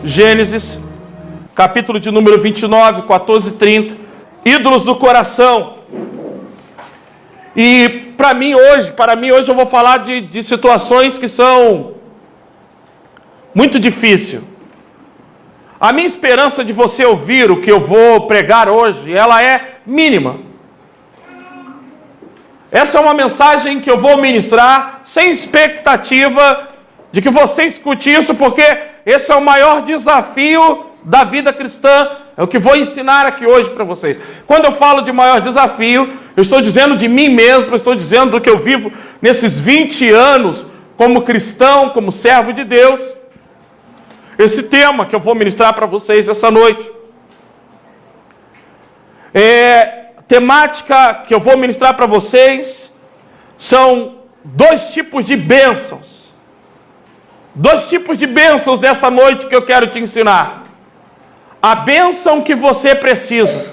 Gênesis, capítulo de número 29, 14 e 30, ídolos do coração. E para mim hoje eu vou falar de situações que são muito difíceis. A minha esperança de você ouvir o que eu vou pregar hoje, ela é mínima. Essa é uma mensagem que eu vou ministrar sem expectativa de que você escute isso, porque esse é o maior desafio da vida cristã. É o que vou ensinar aqui hoje para vocês. Quando eu falo de maior desafio, eu estou dizendo de mim mesmo, eu estou dizendo do que eu vivo nesses 20 anos como cristão, como servo de Deus. Esse tema que eu vou ministrar para vocês essa noite. Temática que eu vou ministrar para vocês são dois tipos de bênçãos. Dois tipos de bênçãos dessa noite que eu quero te ensinar. A bênção que você precisa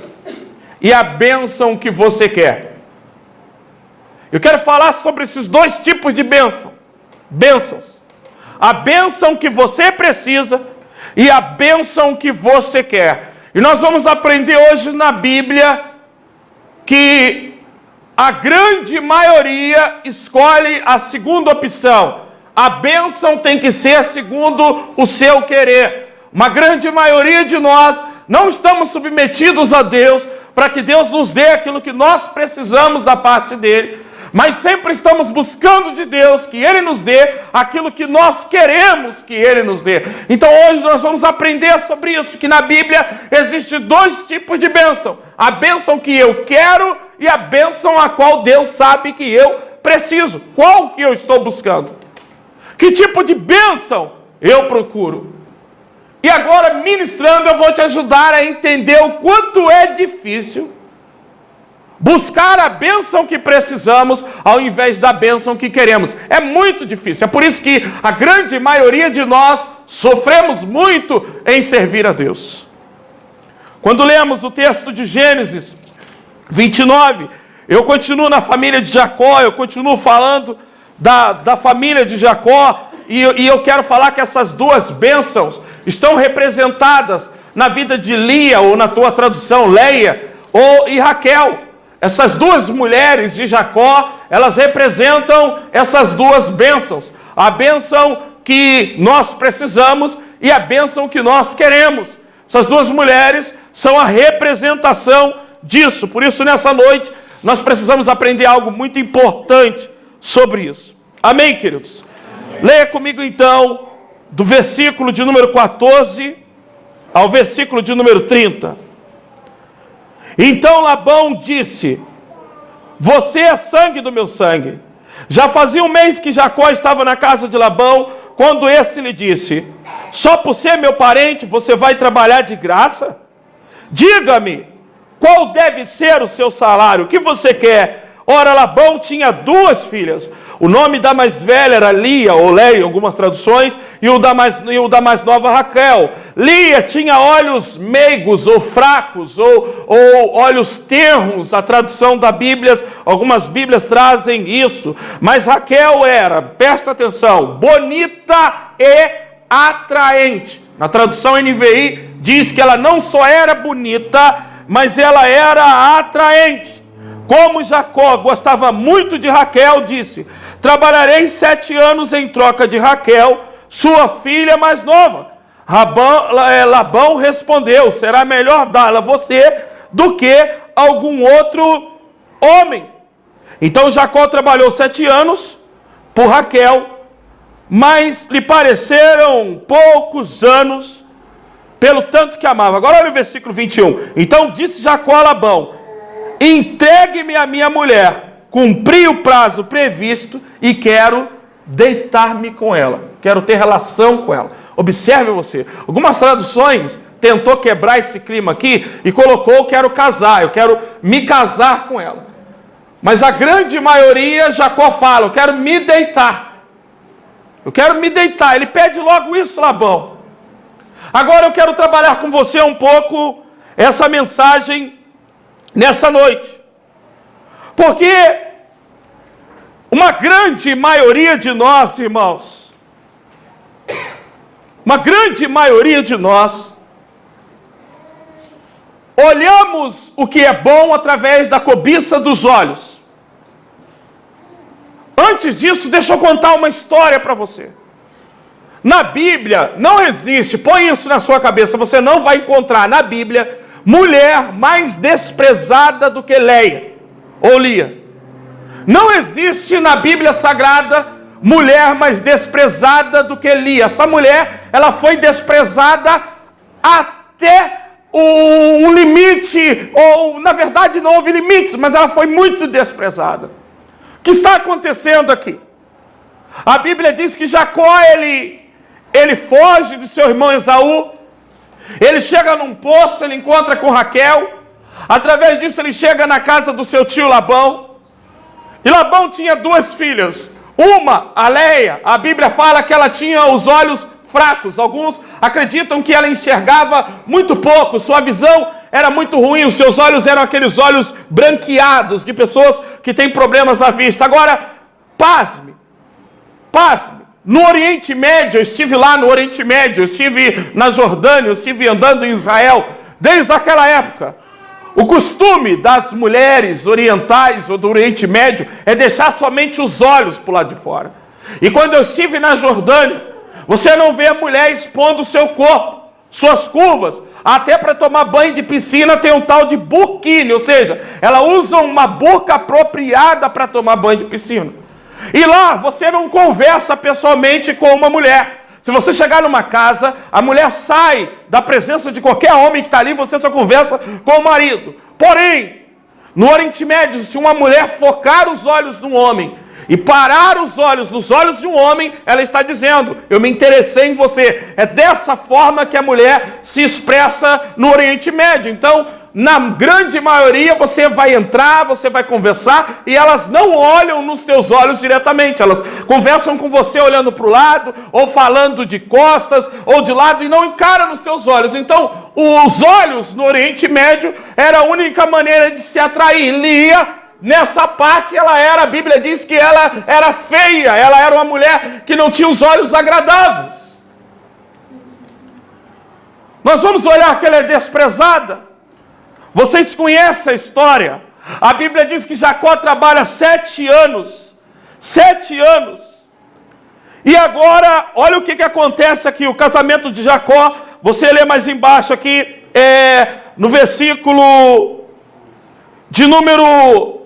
e a bênção que você quer. Eu quero falar sobre esses dois tipos de bênçãos. A bênção que você precisa e a bênção que você quer. E nós vamos aprender hoje na Bíblia que a grande maioria escolhe a segunda opção. A bênção tem que ser segundo o seu querer. Uma grande maioria de nós não estamos submetidos a Deus para que Deus nos dê aquilo que nós precisamos da parte dele, mas sempre estamos buscando de Deus que Ele nos dê aquilo que nós queremos que Ele nos dê. Então hoje nós vamos aprender sobre isso, que na Bíblia existe dois tipos de bênção. A bênção que eu quero e a bênção a qual Deus sabe que eu preciso. Qual que eu estou buscando? Que tipo de bênção eu procuro? E agora, ministrando, eu vou te ajudar a entender o quanto é difícil buscar a bênção que precisamos ao invés da bênção que queremos. É muito difícil. É por isso que a grande maioria de nós sofremos muito em servir a Deus. Quando lemos o texto de Gênesis 29, eu continuo na família de Jacó, eu continuo falando da família de Jacó, e eu quero falar que essas duas bênçãos estão representadas na vida de Lia, ou na tua tradução, Leia, e Raquel. Essas duas mulheres de Jacó, elas representam essas duas bênçãos. A bênção que nós precisamos e a bênção que nós queremos. Essas duas mulheres são a representação disso. Por isso, nessa noite, nós precisamos aprender algo muito importante sobre isso. Amém, queridos? Amém. Leia comigo, então, do versículo de número 14 ao versículo de número 30. Então Labão disse: você é sangue do meu sangue. Já fazia um mês que Jacó estava na casa de Labão, quando esse lhe disse: só por ser meu parente você vai trabalhar de graça? Diga-me, qual deve ser o seu salário? O que você quer? Ora, Labão tinha duas filhas. O nome da mais velha era Lia, ou Leia, em algumas traduções, e o da mais nova, Raquel. Lia tinha olhos meigos, ou fracos, ou olhos tenros. A tradução da Bíblia, algumas Bíblias trazem isso. Mas Raquel era, presta atenção, bonita e atraente. Na tradução NVI diz que ela não só era bonita, mas ela era atraente. Como Jacó gostava muito de Raquel, disse: trabalharei 7 anos em troca de Raquel, sua filha mais nova. Labão respondeu: será melhor dá-la a você do que algum outro homem. Então Jacó trabalhou 7 anos por Raquel, mas lhe pareceram poucos anos, pelo tanto que amava. Agora olha o versículo 21. Então disse Jacó a Labão: entregue-me a minha mulher, cumpri o prazo previsto e quero deitar-me com ela, quero ter relação com ela. Observe você, algumas traduções tentou quebrar esse clima aqui e colocou: quero casar, eu quero me casar com ela. Mas a grande maioria, Jacó fala: eu quero me deitar, eu quero me deitar. Ele pede logo isso, Labão. Agora eu quero trabalhar com você um pouco essa mensagem nessa noite, porque uma grande maioria de nós, irmãos, uma grande maioria de nós, olhamos o que é bom através da cobiça dos olhos. Antes disso, deixa eu contar uma história para você. Na Bíblia não existe, põe isso na sua cabeça, você não vai encontrar na Bíblia mulher mais desprezada do que Leia ou Lia. Não existe na Bíblia Sagrada mulher mais desprezada do que Lia. Essa mulher, ela foi desprezada até um limite, ou na verdade não houve limites, mas ela foi muito desprezada. O que está acontecendo aqui? A Bíblia diz que Jacó, ele foge de seu irmão Esaú, ele chega num poço, ele encontra com Raquel, através disso ele chega na casa do seu tio Labão, e Labão tinha duas filhas, uma, a Leia, a Bíblia fala que ela tinha os olhos fracos, alguns acreditam que ela enxergava muito pouco, sua visão era muito ruim, os seus olhos eram aqueles olhos branqueados, de pessoas que têm problemas na vista. Agora, pasme, no Oriente Médio, eu estive lá no Oriente Médio, eu estive na Jordânia, eu estive andando em Israel, desde aquela época. O costume das mulheres orientais ou do Oriente Médio é deixar somente os olhos para o lado de fora. E quando eu estive na Jordânia, você não vê a mulher expondo o seu corpo, suas curvas, até para tomar banho de piscina tem um tal de burkini, ou seja, ela usa uma burca apropriada para tomar banho de piscina. E lá você não conversa pessoalmente com uma mulher. Se você chegar numa casa, a mulher sai da presença de qualquer homem que está ali, você só conversa com o marido. Porém, no Oriente Médio, se uma mulher focar os olhos num homem e parar os olhos nos olhos de um homem, ela está dizendo, eu me interessei em você. É dessa forma que a mulher se expressa no Oriente Médio. Então, na grande maioria, você vai entrar, você vai conversar, e elas não olham nos teus olhos diretamente. Elas conversam com você olhando para o lado, ou falando de costas, ou de lado, e não encaram nos teus olhos. Então, os olhos no Oriente Médio era a única maneira de se atrair. Lia, nessa parte, a Bíblia diz que ela era feia, ela era uma mulher que não tinha os olhos agradáveis. Nós vamos olhar que ela é desprezada. Vocês conhecem a história. A Bíblia diz que Jacó trabalha 7 anos. 7 anos. E agora, olha o que acontece aqui. O casamento de Jacó, você lê mais embaixo aqui, no versículo de número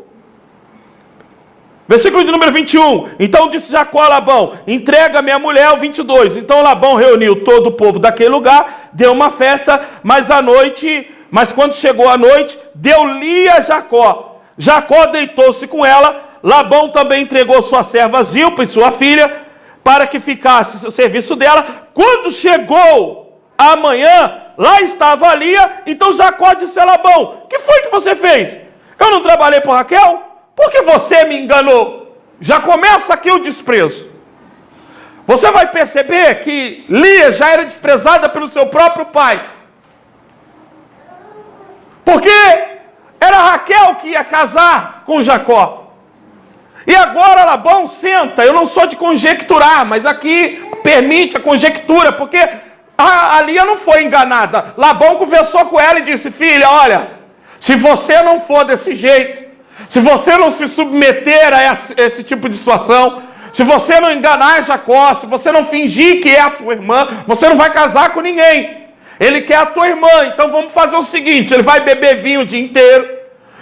21. Então disse Jacó a Labão, entrega-me a mulher, o 22. Então Labão reuniu todo o povo daquele lugar, deu uma festa, mas quando chegou a noite, deu Lia a Jacó. Jacó deitou-se com ela. Labão também entregou sua serva Zilpa e sua filha, para que ficasse o serviço dela. Quando chegou a manhã, lá estava a Lia. Então Jacó disse a Labão, o que foi que você fez? Eu não trabalhei por Raquel? Por que você me enganou? Já começa aqui o desprezo. Você vai perceber que Lia já era desprezada pelo seu próprio pai. Porque era Raquel que ia casar com Jacó. E agora Labão senta, eu não sou de conjecturar, mas aqui permite a conjectura, porque a Lia não foi enganada. Labão conversou com ela e disse, filha, olha, se você não for desse jeito, se você não se submeter a esse tipo de situação, se você não enganar Jacó, se você não fingir que é a tua irmã, você não vai casar com ninguém. Ele quer a tua irmã, então vamos fazer o seguinte, ele vai beber vinho o dia inteiro,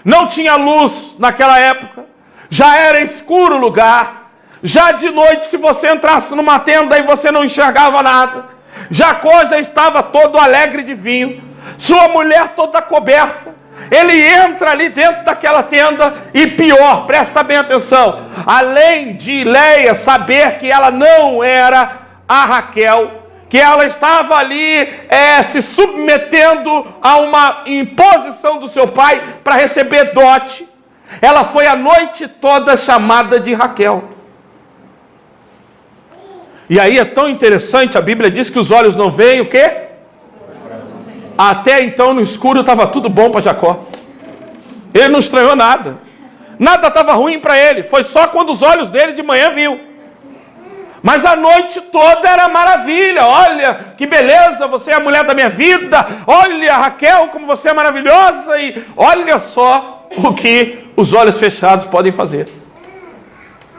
não tinha luz naquela época, já era escuro o lugar, já de noite se você entrasse numa tenda e você não enxergava nada, Jacó já estava todo alegre de vinho, sua mulher toda coberta, ele entra ali dentro daquela tenda e pior, presta bem atenção, além de Leia saber que ela não era a Raquel, que ela estava ali se submetendo a uma imposição do seu pai para receber dote. Ela foi a noite toda chamada de Raquel. E aí é tão interessante, a Bíblia diz que os olhos não veem o quê? Até então no escuro estava tudo bom para Jacó. Ele não estranhou nada. Nada estava ruim para ele. Foi só quando os olhos dele de manhã viu. Mas a noite toda era maravilha. Olha, que beleza, você é a mulher da minha vida. Olha, Raquel, como você é maravilhosa. E olha só o que os olhos fechados podem fazer.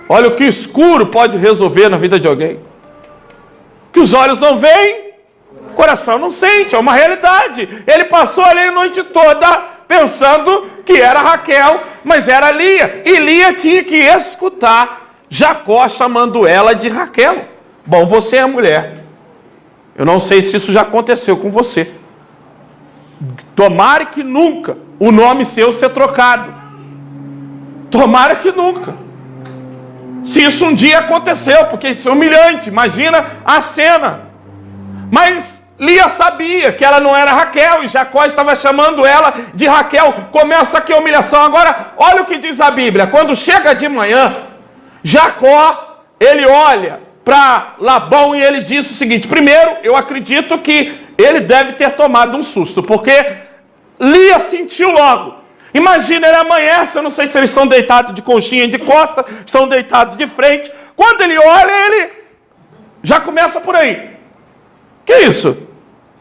Olha o que o escuro pode resolver na vida de alguém. O que os olhos não veem, o coração não sente. É uma realidade. Ele passou ali a noite toda pensando que era Raquel, mas era Lia. E Lia tinha que escutar Jacó chamando ela de Raquel. Bom, você é mulher. Eu não sei se isso já aconteceu com você. Tomara que nunca o nome seu ser trocado. Tomara que nunca. Se isso um dia aconteceu, porque isso é humilhante. Imagina a cena. Mas Lia sabia que ela não era Raquel e Jacó estava chamando ela de Raquel. Começa aqui a humilhação. Agora, olha o que diz a Bíblia. Quando chega de manhã, Jacó, ele olha para Labão e ele diz o seguinte: primeiro, eu acredito que ele deve ter tomado um susto, porque Lia sentiu logo. Imagina, ele amanhece, eu não sei se eles estão deitados de conchinha de costa, estão deitados de frente. Quando ele olha, ele já começa por aí. Que isso?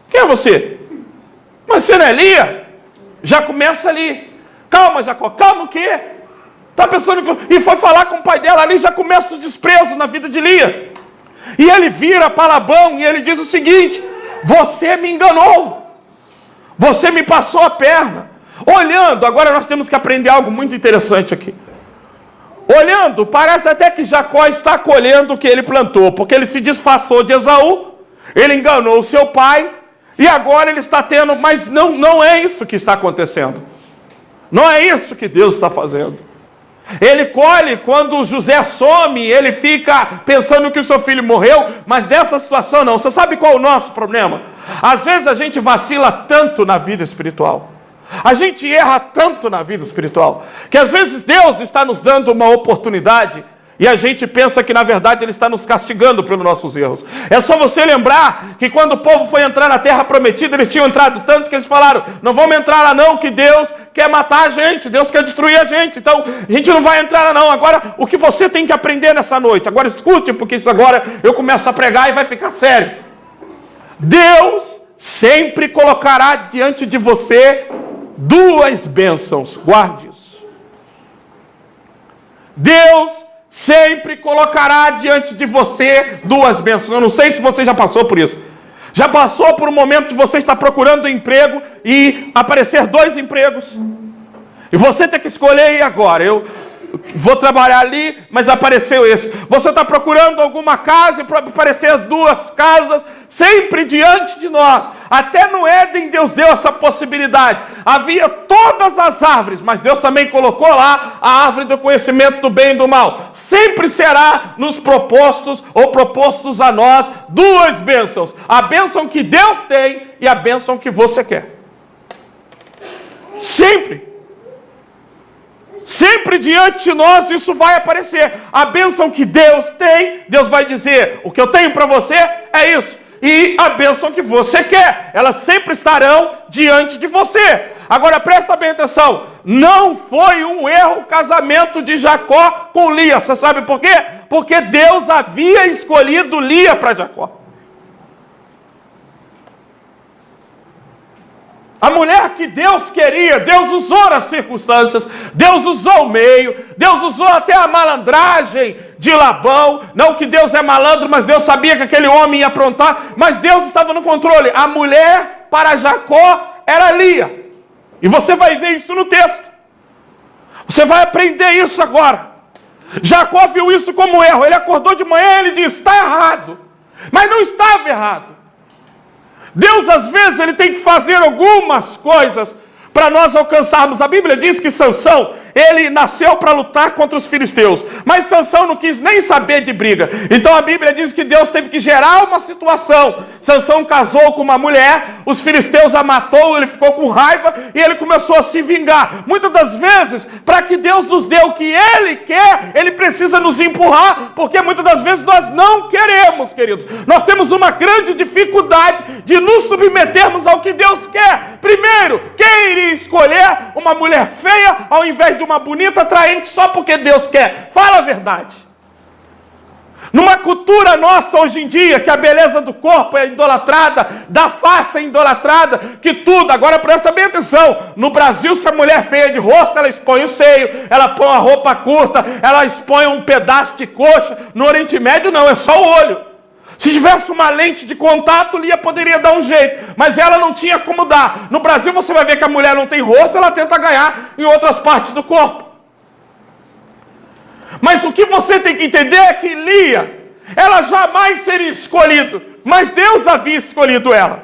Quem é você? Mas você não é Lia? Já começa ali. Calma, Jacó, calma o quê? Está pensando que... E foi falar com o pai dela ali, já começa o desprezo na vida de Lia. E ele vira para Labão e ele diz o seguinte: você me enganou. Você me passou a perna. Olhando, agora nós temos que aprender algo muito interessante aqui. Olhando, parece até que Jacó está colhendo o que ele plantou, porque ele se disfarçou de Esaú, ele enganou o seu pai, e agora ele está tendo... Mas não é isso que está acontecendo. Não é isso que Deus está fazendo. Ele colhe quando José some, ele fica pensando que o seu filho morreu, mas dessa situação não. Você sabe qual é o nosso problema? Às vezes a gente vacila tanto na vida espiritual. A gente erra tanto na vida espiritual, que às vezes Deus está nos dando uma oportunidade e a gente pensa que na verdade Ele está nos castigando pelos nossos erros. É só você lembrar que quando o povo foi entrar na terra prometida, eles tinham entrado tanto que eles falaram: não vamos entrar lá não, que Deus quer matar a gente, Deus quer destruir a gente, então a gente não vai entrar lá não. Agora, o que você tem que aprender nessa noite, agora escute, porque isso agora eu começo a pregar e vai ficar sério. Deus sempre colocará diante de você duas bênçãos, guarde isso. Deus sempre colocará diante de você duas bênçãos. Eu não sei se você já passou por isso. Já passou por um momento de você estar procurando um emprego e aparecer dois empregos. E você tem que escolher: e agora? Eu vou trabalhar ali, mas apareceu esse. Você está procurando alguma casa e aparecer duas casas sempre diante de nós. Até no Éden Deus deu essa possibilidade. Havia todas as árvores, mas Deus também colocou lá a árvore do conhecimento do bem e do mal. Sempre será nos propostos ou propostos a nós duas bênçãos: a bênção que Deus tem e a bênção que você quer. Sempre. Sempre diante de nós isso vai aparecer. A bênção que Deus tem, Deus vai dizer: o que eu tenho para você é isso. E a bênção que você quer, elas sempre estarão diante de você. Agora presta bem atenção: não foi um erro o casamento de Jacó com Lia. Você sabe por quê? Porque Deus havia escolhido Lia para Jacó. A mulher que Deus queria, Deus usou nas circunstâncias, Deus usou o meio, Deus usou até a malandragem de Labão. Não que Deus é malandro, mas Deus sabia que aquele homem ia aprontar, mas Deus estava no controle. A mulher para Jacó era Lia. E você vai ver isso no texto. Você vai aprender isso agora. Jacó viu isso como erro. Ele acordou de manhã e ele disse: está errado. Mas não estava errado. Deus, às vezes, Ele tem que fazer algumas coisas para nós alcançarmos. A Bíblia diz que Sansão, ele nasceu para lutar contra os filisteus, mas Sansão não quis nem saber de briga. Então a Bíblia diz que Deus teve que gerar uma situação. Sansão casou com uma mulher, os filisteus a matou, ele ficou com raiva e ele começou a se vingar. Muitas das vezes, para que Deus nos dê o que Ele quer, Ele precisa nos empurrar, porque muitas das vezes nós não queremos, queridos. Nós temos uma grande dificuldade de nos submetermos ao que Deus quer. Primeiro, quem iria escolher uma mulher feia ao invés de uma bonita, atraente, só porque Deus quer? Fala a verdade. Numa cultura nossa hoje em dia, que a beleza do corpo é idolatrada, da face é idolatrada, que tudo, agora presta bem atenção, no Brasil, se a mulher é feia de rosto, ela expõe o seio, ela põe uma roupa curta, ela expõe um pedaço de coxa. No Oriente Médio não, é só o olho. Se tivesse uma lente de contato, Lia poderia dar um jeito, mas ela não tinha como dar. No Brasil você vai ver que a mulher não tem rosto, ela tenta ganhar em outras partes do corpo. Mas o que você tem que entender é que Lia, ela jamais seria escolhida, mas Deus havia escolhido ela.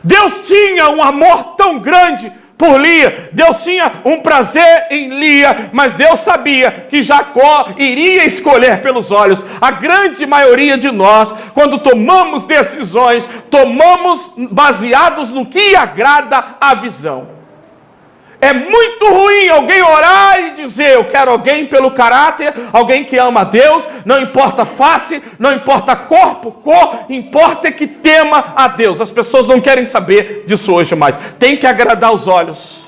Deus tinha um amor tão grande por Lia, Deus tinha um prazer em Lia, mas Deus sabia que Jacó iria escolher pelos olhos. A grande maioria de nós, quando tomamos decisões, tomamos baseados no que agrada a visão. É muito ruim alguém orar e dizer: eu quero alguém pelo caráter, alguém que ama a Deus, não importa face, não importa corpo, cor, importa que tema a Deus. As pessoas não querem saber disso hoje mais. Tem que agradar os olhos,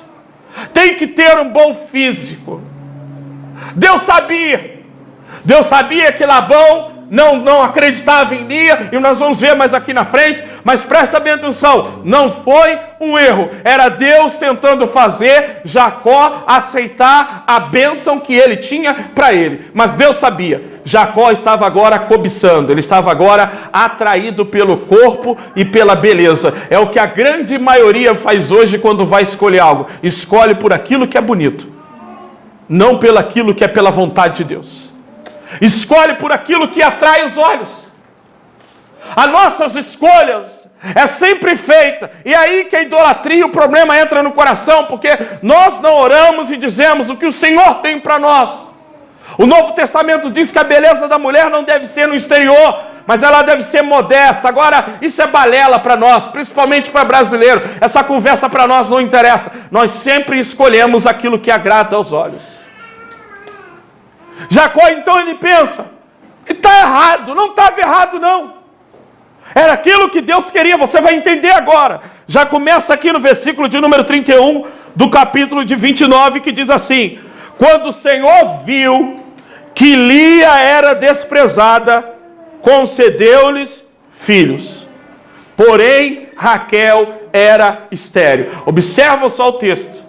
tem que ter um bom físico. Deus sabia que Labão não acreditava em Lia, e nós vamos ver mais aqui na frente, mas presta bem atenção, não foi um erro, era Deus tentando fazer Jacó aceitar a bênção que ele tinha para ele, mas Deus sabia, Jacó estava agora cobiçando, ele estava agora atraído pelo corpo e pela beleza. É o que a grande maioria faz hoje quando vai escolher algo, escolhe por aquilo que é bonito, não pelo aquilo que é pela vontade de Deus. Escolhe por aquilo que atrai os olhos. As nossas escolhas é sempre feita, e aí que a idolatria, o problema entra no coração, porque nós não oramos e dizemos o que o Senhor tem para nós. O Novo Testamento diz que a beleza da mulher não deve ser no exterior, mas ela deve ser modesta. Agora, isso é balela para nós, principalmente para brasileiro. Essa conversa para nós não interessa. Nós sempre escolhemos aquilo que agrada aos olhos. Jacó, então, ele pensa, está errado. Não estava errado, não. Era aquilo que Deus queria, você vai entender agora. Já começa aqui no versículo de número 31 do capítulo de 29, que diz assim: quando o Senhor viu que Lia era desprezada, concedeu-lhes filhos. Porém, Raquel era estéril. Observa só o texto.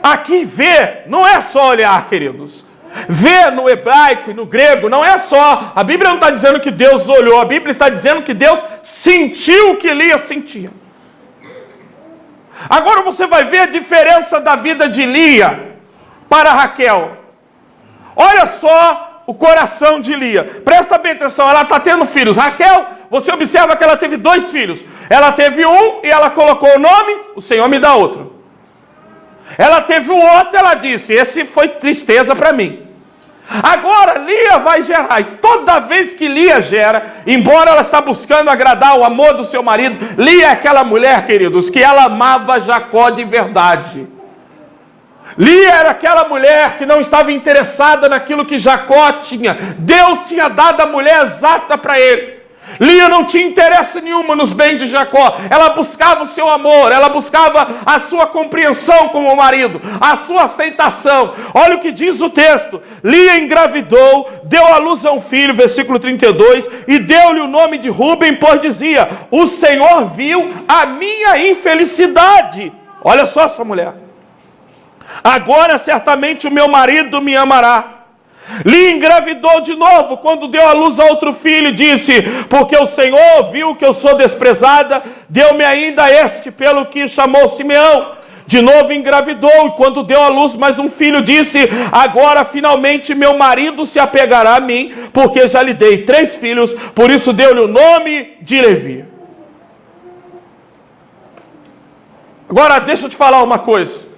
Aqui ver não é só olhar, queridos. Ver no hebraico e no grego não é só. A Bíblia não está dizendo que Deus olhou. A Bíblia está dizendo que Deus sentiu o que Lia sentia. Agora você vai ver a diferença da vida de Lia para Raquel. Olha só o coração de Lia. Presta bem atenção, ela está tendo filhos. Raquel, você observa que ela teve 2 filhos. Ela teve um e ela colocou o nome: o Senhor me dá outro. Ela teve o outro, ela disse: esse foi tristeza para mim. Agora Lia vai gerar, e toda vez que Lia gera, embora ela está buscando agradar o amor do seu marido, Lia é aquela mulher, queridos, que ela amava Jacó de verdade. Lia era aquela mulher que não estava interessada naquilo que Jacó tinha. Deus tinha dado a mulher exata para ele. Lia não tinha interesse nenhuma nos bens de Jacó. Ela buscava o seu amor, ela buscava a sua compreensão como marido, a sua aceitação. Olha o que diz o texto: Lia engravidou, deu à luz a um filho, versículo 32, e deu-lhe o nome de Rúben, pois dizia: o Senhor viu a minha infelicidade. Olha só essa mulher. Agora certamente o meu marido me amará. Lia engravidou de novo, quando deu à luz a outro filho, e disse: porque o Senhor viu que eu sou desprezada, deu-me ainda este, pelo que chamou Simeão. De novo engravidou, e quando deu à luz mais um filho, disse: agora finalmente meu marido se apegará a mim, porque já lhe dei 3 filhos, por isso deu-lhe o nome de Levi. Agora deixa eu te falar uma coisa.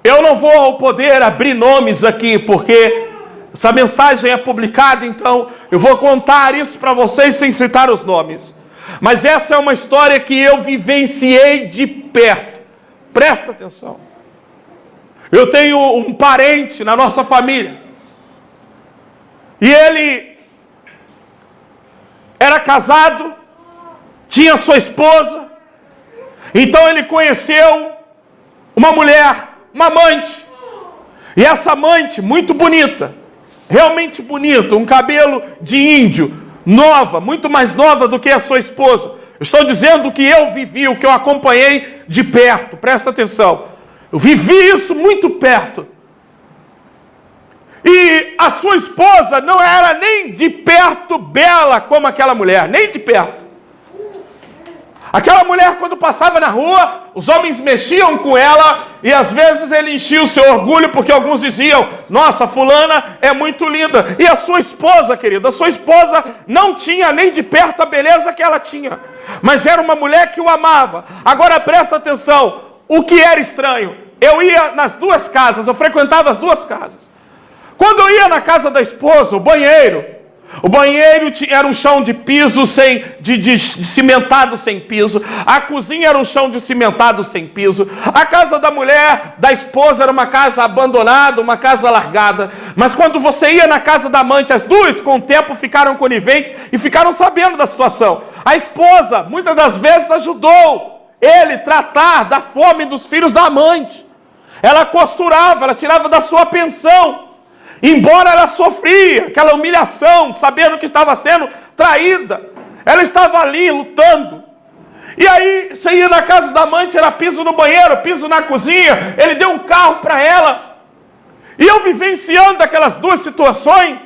Eu não vou poder abrir nomes aqui, porque essa mensagem é publicada, então eu vou contar isso para vocês sem citar os nomes. Mas essa é uma história que eu vivenciei de perto. Presta atenção. Eu tenho um parente na nossa família, e ele era casado, tinha sua esposa, então ele conheceu uma mulher, uma amante, e essa amante, muito bonita, realmente bonito, um cabelo de índio, nova, muito mais nova do que a sua esposa. Eu estou dizendo que eu vivi, o que eu acompanhei de perto, presta atenção. Eu vivi isso muito perto. E a sua esposa não era nem de perto bela como aquela mulher, nem de perto. Aquela mulher, quando passava na rua, os homens mexiam com ela e às vezes ele enchia o seu orgulho, porque alguns diziam: nossa, fulana é muito linda. E a sua esposa, querida, a sua esposa não tinha nem de perto a beleza que ela tinha, mas era uma mulher que o amava. Agora presta atenção, o que era estranho? Eu ia nas duas casas, eu frequentava as duas casas. Quando eu ia na casa da esposa, o banheiro era um chão de piso de cimentado sem piso. A cozinha era um chão de cimentado sem piso. A casa da mulher, da esposa, era uma casa abandonada, uma casa largada. Mas quando você ia na casa da amante, as duas com o tempo ficaram coniventes e ficaram sabendo da situação. A esposa, muitas das vezes, ajudou ele a tratar da fome dos filhos da amante. Ela costurava, ela tirava da sua pensão. Embora ela sofria aquela humilhação, sabendo que estava sendo traída, ela estava ali lutando. E aí, você ia na casa da amante, era piso no banheiro, piso na cozinha, ele deu um carro para ela. E eu vivenciando aquelas duas situações,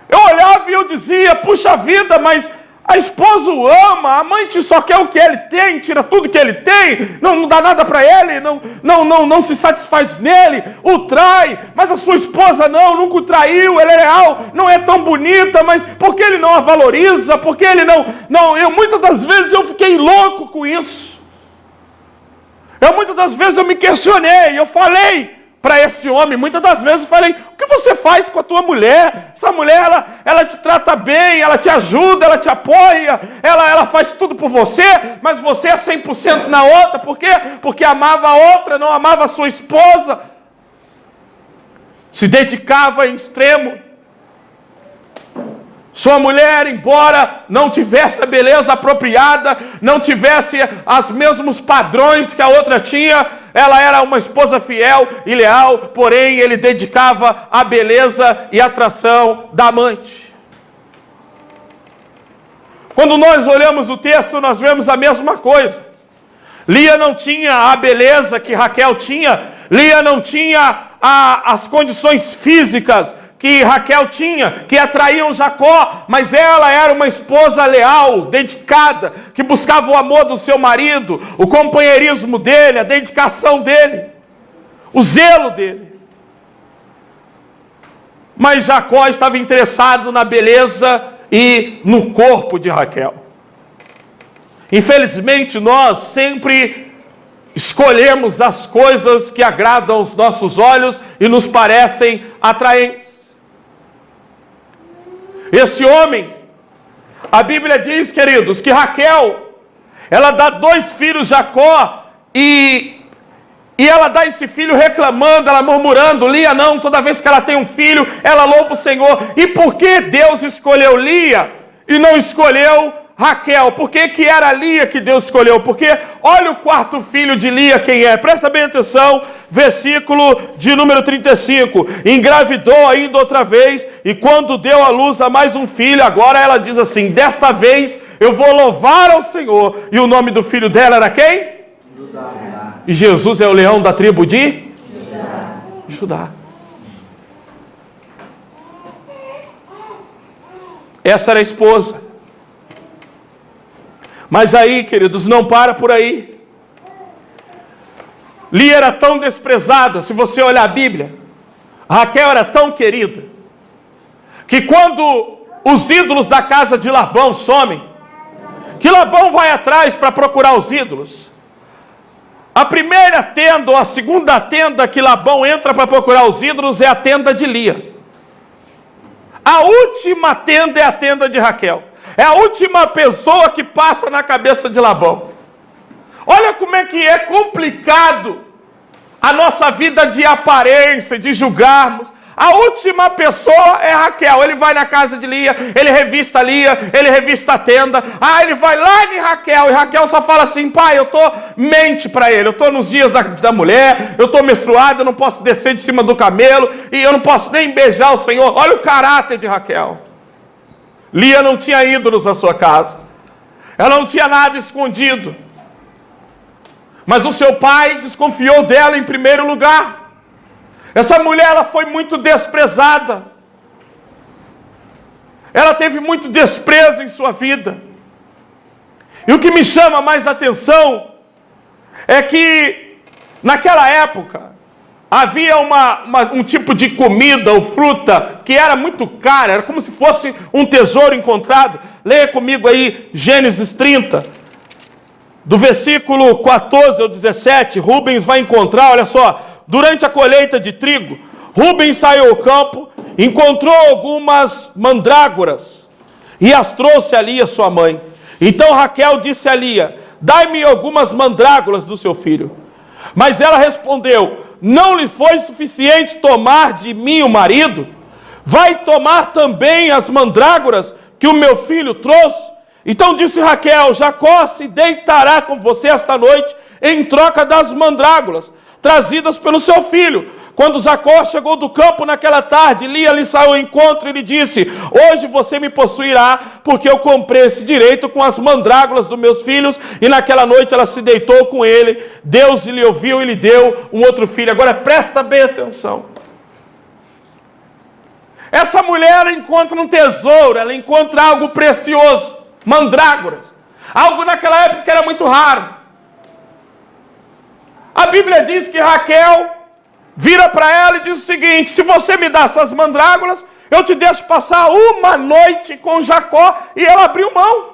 eu olhava e eu dizia: puxa vida, mas a esposa o ama, a amante só quer o que ele tem, tira tudo que ele tem, não dá nada para ele, não se satisfaz nele, o trai, mas a sua esposa nunca o traiu, ela é leal, não é tão bonita, mas por que ele não a valoriza, por que ele muitas das vezes eu fiquei louco com isso. Muitas das vezes eu me questionei, eu falei para esse homem, muitas das vezes eu falei: o que você faz com a tua mulher? Essa mulher, ela te trata bem, ela te ajuda, ela te apoia, ela faz tudo por você, mas você é 100% na outra. Por quê? Porque amava a outra, não amava a sua esposa. Se dedicava em extremo. Sua mulher, embora não tivesse a beleza apropriada, não tivesse os mesmos padrões que a outra tinha, ela era uma esposa fiel e leal, porém ele dedicava a beleza e a atração da amante. Quando nós olhamos o texto, nós vemos a mesma coisa. Lia não tinha a beleza que Raquel tinha, Lia não tinha as condições físicas que Raquel tinha, que atraíam Jacó, mas ela era uma esposa leal, dedicada, que buscava o amor do seu marido, o companheirismo dele, a dedicação dele, o zelo dele. Mas Jacó estava interessado na beleza e no corpo de Raquel. Infelizmente, nós sempre escolhemos as coisas que agradam aos nossos olhos e nos parecem atraentes. Este homem, a Bíblia diz, queridos, que Raquel, ela dá 2 filhos a Jacó, e ela dá esse filho reclamando, ela murmurando. Lia não, toda vez que ela tem um filho, ela louva o Senhor. E por que Deus escolheu Lia e não escolheu Raquel? Por que era Lia que Deus escolheu? Porque olha o 4º filho de Lia quem é. Presta bem atenção, versículo de número 35. Engravidou ainda outra vez, e quando deu à luz a mais um filho, agora ela diz assim: desta vez eu vou louvar ao Senhor. E o nome do filho dela era quem? Judá. E Jesus é o leão da tribo de Judá. Essa era a esposa. Mas aí, queridos, não para por aí. Lia era tão desprezada, se você olhar a Bíblia. Raquel era tão querida, que quando os ídolos da casa de Labão somem, que Labão vai atrás para procurar os ídolos, a primeira tenda ou a segunda tenda que Labão entra para procurar os ídolos é a tenda de Lia. A última tenda é a tenda de Raquel. É a última pessoa que passa na cabeça de Labão. Olha como é que é complicado a nossa vida de aparência, de julgarmos. A última pessoa é Raquel. Ele vai na casa de Lia, ele revista Lia, ele revista a tenda. Ele vai lá em Raquel, e Raquel só fala assim: pai, mente para ele, eu estou nos dias da mulher, eu estou menstruada, eu não posso descer de cima do camelo, e eu não posso nem beijar o Senhor. Olha o caráter de Raquel. Lia não tinha ídolos na sua casa, ela não tinha nada escondido, mas o seu pai desconfiou dela em primeiro lugar. Essa mulher, ela foi muito desprezada. Ela teve muito desprezo em sua vida. E o que me chama mais atenção é que, naquela época, havia um tipo de comida ou fruta que era muito cara, era como se fosse um tesouro encontrado. Leia comigo aí Gênesis 30, do versículo 14 ao 17, Rubens vai encontrar, olha só. Durante a colheita de trigo, Rubens saiu ao campo, encontrou algumas mandrágoras e as trouxe a Lia, sua mãe. Então Raquel disse a Lia: dai-me algumas mandrágoras do seu filho. Mas ela respondeu: não lhe foi suficiente tomar de mim o marido? Vai tomar também as mandrágoras que o meu filho trouxe? Então disse Raquel: Jacó se deitará com você esta noite em troca das mandrágoras trazidas pelo seu filho. Quando Jacó chegou do campo naquela tarde, Lia lhe saiu ao encontro e lhe disse: hoje você me possuirá, porque eu comprei esse direito com as mandrágoras dos meus filhos. E naquela noite ela se deitou com ele. Deus lhe ouviu e lhe deu um outro filho. Agora presta bem atenção. Essa mulher, ela encontra um tesouro, ela encontra algo precioso, mandrágoras. Algo naquela época que era muito raro. A Bíblia diz que Raquel vira para ela e diz o seguinte: se você me dá essas mandrágoras, eu te deixo passar uma noite com Jacó. E ela abriu mão.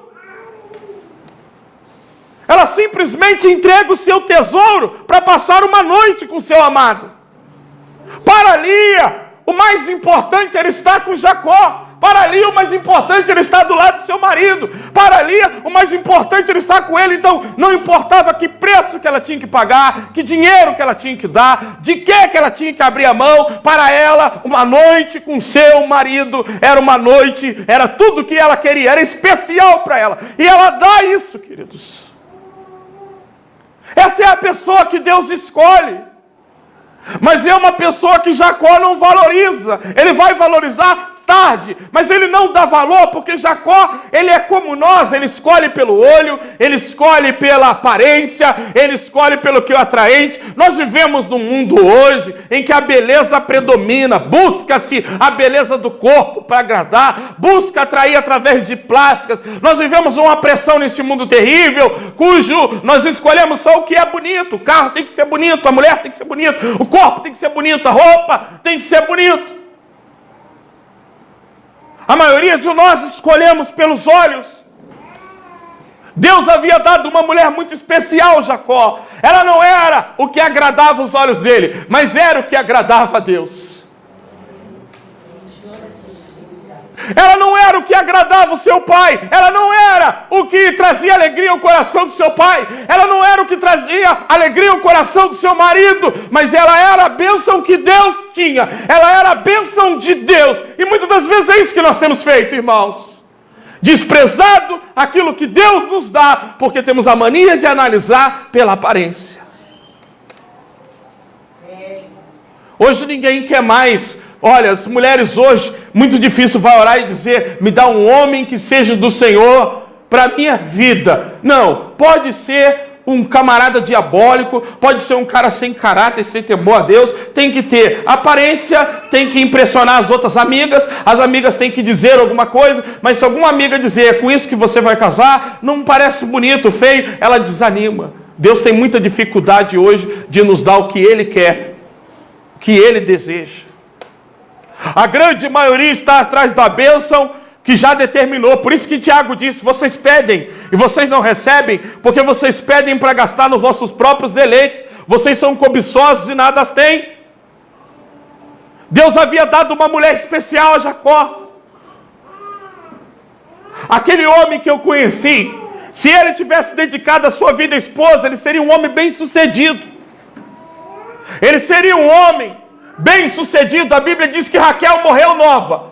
Ela simplesmente entrega o seu tesouro para passar uma noite com o seu amado. Para Lia, o mais importante era estar com Jacó. Para Lia, o mais importante era estar do lado do seu marido. Para Lia, o mais importante era estar com ele. Então, não importava que preço que ela tinha que pagar, que dinheiro que ela tinha que dar, de que ela tinha que abrir a mão. Para ela, uma noite com seu marido era uma noite, era tudo que ela queria, era especial para ela. E ela dá isso, queridos. Essa é a pessoa que Deus escolhe. Mas é uma pessoa que Jacó não valoriza. Ele vai valorizar tarde, mas ele não dá valor, porque Jacó, ele é como nós, ele escolhe pelo olho, ele escolhe pela aparência, ele escolhe pelo que é atraente. Nós vivemos num mundo hoje em que a beleza predomina, busca-se a beleza do corpo para agradar, busca atrair através de plásticas. Nós vivemos uma pressão nesse mundo terrível, cujo nós escolhemos só o que é bonito. O carro tem que ser bonito, a mulher tem que ser bonita, o corpo tem que ser bonito, a roupa tem que ser bonito. A maioria de nós escolhemos pelos olhos. Deus havia dado uma mulher muito especial, Jacó. Ela não era o que agradava os olhos dele, mas era o que agradava a Deus. Ela não era o que agradava o seu pai. Ela não era o que trazia alegria ao coração do seu pai. Ela não era o que trazia alegria ao coração do seu marido. Mas ela era a bênção que Deus tinha. Ela era a bênção de Deus. E muitas das vezes é isso que nós temos feito, irmãos. Desprezado aquilo que Deus nos dá, porque temos a mania de analisar pela aparência. Hoje ninguém quer mais. Olha, as mulheres hoje, muito difícil vai orar e dizer: me dá um homem que seja do Senhor para a minha vida. Não, pode ser um camarada diabólico, pode ser um cara sem caráter, sem temor a Deus, tem que ter aparência, tem que impressionar as outras amigas, as amigas têm que dizer alguma coisa, mas se alguma amiga dizer: é com isso que você vai casar, não parece bonito, feio, ela desanima. Deus tem muita dificuldade hoje de nos dar o que Ele quer, o que Ele deseja. A grande maioria está atrás da bênção que já determinou. Por isso que Tiago disse: vocês pedem e vocês não recebem, porque vocês pedem para gastar nos vossos próprios deleites. Vocês são cobiçosos e nada as têm. Deus havia dado uma mulher especial a Jacó. Aquele homem que eu conheci, se ele tivesse dedicado a sua vida à esposa, ele seria um homem bem sucedido. Ele seria um homem bem-sucedido. A Bíblia diz que Raquel morreu nova.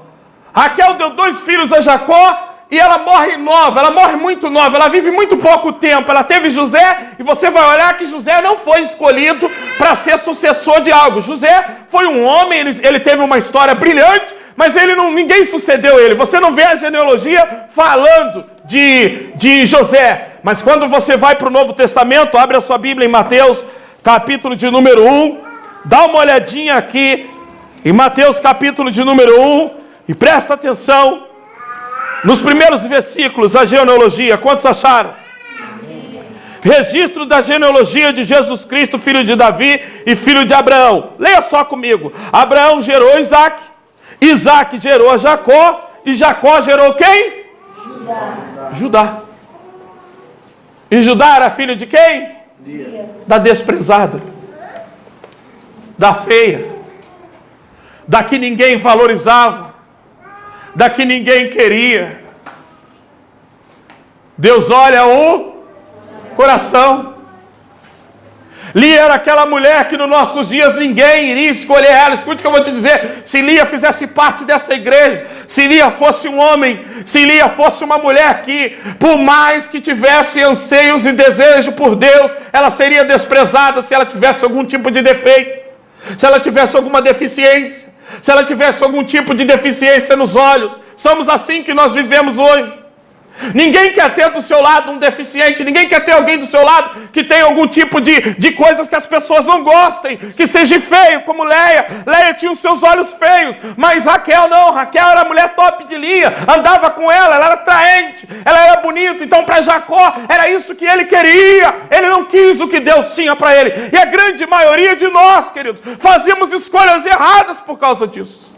Raquel deu 2 filhos a Jacó e ela morre nova, ela morre muito nova, ela vive muito pouco tempo. Ela teve José e você vai olhar que José não foi escolhido para ser sucessor de algo. José foi um homem, ele teve uma história brilhante, mas ninguém sucedeu ele. Você não vê a genealogia falando de José. Mas quando você vai para o Novo Testamento, abre a sua Bíblia em Mateus, capítulo de número 1, dá uma olhadinha aqui em Mateus, capítulo de número 1, e presta atenção nos primeiros versículos, a genealogia. Quantos acharam? Registro da genealogia de Jesus Cristo, filho de Davi e filho de Abraão. Leia só comigo. Abraão gerou Isaac, Isaac gerou Jacó, e Jacó gerou quem? Judá. E Judá era filho de quem? Da desprezada, da feia, da que ninguém valorizava, da que ninguém queria. Deus olha o coração. Lia era aquela mulher que nos nossos dias ninguém iria escolher ela. Escute o que eu vou te dizer. Se Lia fizesse parte dessa igreja, se Lia fosse um homem, se Lia fosse uma mulher que, por mais que tivesse anseios e desejo por Deus, ela seria desprezada se ela tivesse algum tipo de defeito, se ela tivesse alguma deficiência, se ela tivesse algum tipo de deficiência nos olhos. Somos assim que nós vivemos hoje. Ninguém quer ter do seu lado um deficiente, ninguém quer ter alguém do seu lado que tenha algum tipo de coisas que as pessoas não gostem, que seja feio, como Leia. Leia tinha os seus olhos feios, mas Raquel não. Raquel era a mulher top de Lia, andava com ela era atraente, ela era bonita. Então para Jacó era isso que ele queria, ele não quis o que Deus tinha para ele. E a grande maioria de nós, queridos, fazíamos escolhas erradas por causa disso.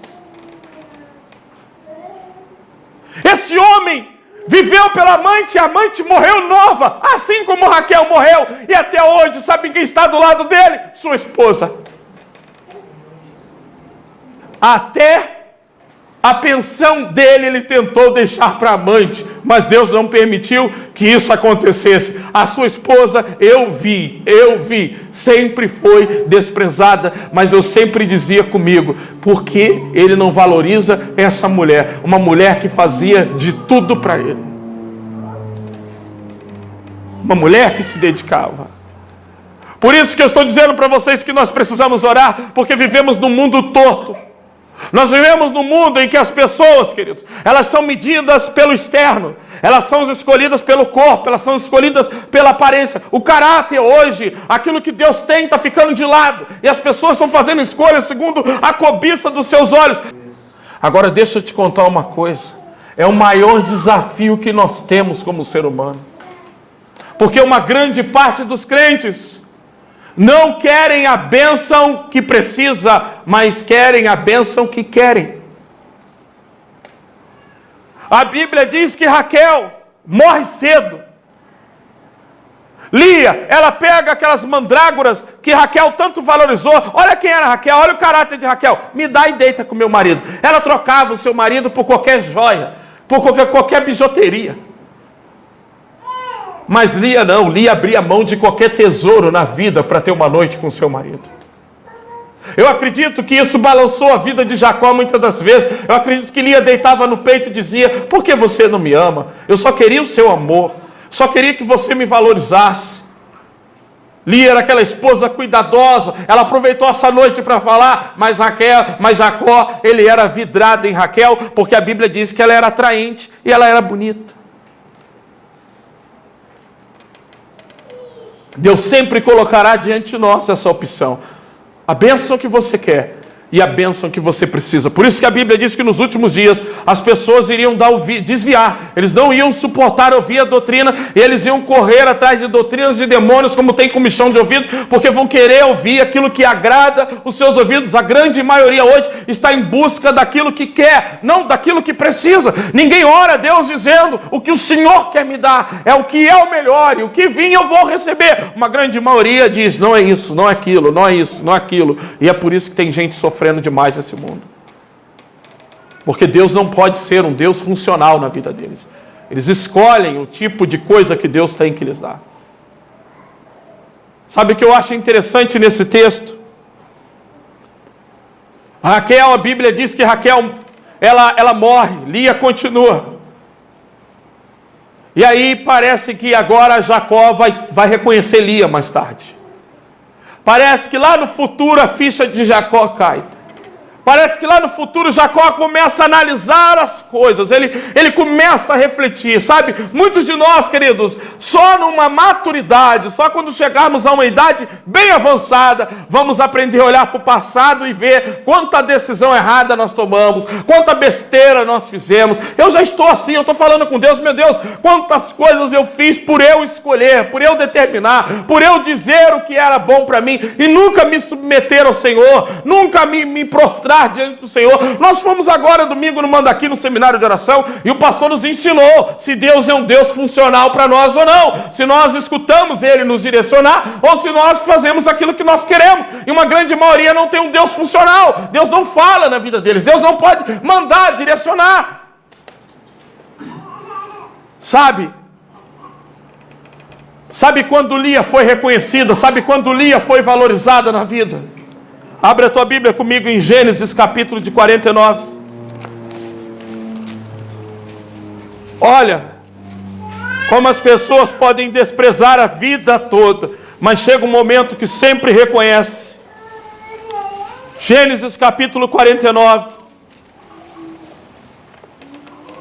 Esse homem viveu pela amante, a amante morreu nova, assim como Raquel morreu, e até hoje, sabe quem está do lado dele? Sua esposa. Até a pensão dele ele tentou deixar para a amante, mas Deus não permitiu que isso acontecesse. A sua esposa, eu vi, sempre foi desprezada, mas eu sempre dizia comigo, por que ele não valoriza essa mulher? Uma mulher que fazia de tudo para ele. Uma mulher que se dedicava. Por isso que eu estou dizendo para vocês que nós precisamos orar, porque vivemos num mundo torto. Nós vivemos num mundo em que as pessoas, queridos, elas são medidas pelo externo, elas são escolhidas pelo corpo, elas são escolhidas pela aparência. O caráter hoje, aquilo que Deus tem, está ficando de lado, e as pessoas estão fazendo escolhas segundo a cobiça dos seus olhos. Agora deixa eu te contar uma coisa, é o maior desafio que nós temos como ser humano, porque uma grande parte dos crentes não querem a bênção que precisa, mas querem a bênção que querem. A Bíblia diz que Raquel morre cedo. Lia, ela pega aquelas mandrágoras que Raquel tanto valorizou. Olha quem era Raquel, olha o caráter de Raquel. Me dá e deita com meu marido. Ela trocava o seu marido por qualquer joia, por qualquer bijuteria. Mas Lia não, Lia abria mão de qualquer tesouro na vida para ter uma noite com seu marido. Eu acredito que isso balançou a vida de Jacó muitas das vezes. Eu acredito que Lia deitava no peito e dizia, por que você não me ama? Eu só queria o seu amor, só queria que você me valorizasse. Lia era aquela esposa cuidadosa, ela aproveitou essa noite para falar, mas Jacó, ele era vidrado em Raquel, porque a Bíblia diz que ela era atraente e ela era bonita. Deus sempre colocará diante de nós essa opção. A bênção que você quer e a bênção que você precisa. Por isso que a Bíblia diz que nos últimos dias as pessoas iriam desviar. Eles não iam suportar ouvir a doutrina e eles iam correr atrás de doutrinas de demônios, como tem comichão de ouvidos, porque vão querer ouvir aquilo que agrada os seus ouvidos. A grande maioria hoje está em busca daquilo que quer, não daquilo que precisa. Ninguém ora a Deus dizendo, o que o Senhor quer me dar é o que é o melhor, e o que vir eu vou receber. Uma grande maioria diz, não é isso, não é aquilo, não é isso, não é aquilo. E é por isso que tem gente sofrendo demais nesse mundo. Porque Deus não pode ser um Deus funcional na vida deles. Eles escolhem o tipo de coisa que Deus tem que lhes dar. Sabe o que eu acho interessante nesse texto? Raquel, a Bíblia diz que Raquel, ela morre, Lia continua. E aí parece que agora Jacó vai reconhecer Lia mais tarde. Parece que lá no futuro a ficha de Jacó cai. Parece que lá no futuro Jacó começa a analisar as coisas, ele começa a refletir, sabe? Muitos de nós, queridos, só numa maturidade, só quando chegarmos a uma idade bem avançada, vamos aprender a olhar para o passado e ver quanta decisão errada nós tomamos, quanta besteira nós fizemos. Eu já estou assim, eu estou falando com Deus, meu Deus, quantas coisas eu fiz por eu escolher, por eu determinar, por eu dizer o que era bom para mim e nunca me submeter ao Senhor, nunca me prostrar diante do Senhor. Nós fomos agora domingo no Mandaqui, no seminário de oração, e o pastor nos ensinou se Deus é um Deus funcional para nós ou não, se nós escutamos Ele nos direcionar ou se nós fazemos aquilo que nós queremos. E uma grande maioria não tem um Deus funcional. Deus não fala na vida deles, Deus não pode mandar, direcionar. Sabe quando Lia foi reconhecida? Sabe quando Lia foi valorizada na vida? Abre a tua Bíblia comigo em Gênesis capítulo de 49. Olha como as pessoas podem desprezar a vida toda, mas chega um momento que sempre reconhece. Gênesis capítulo 49.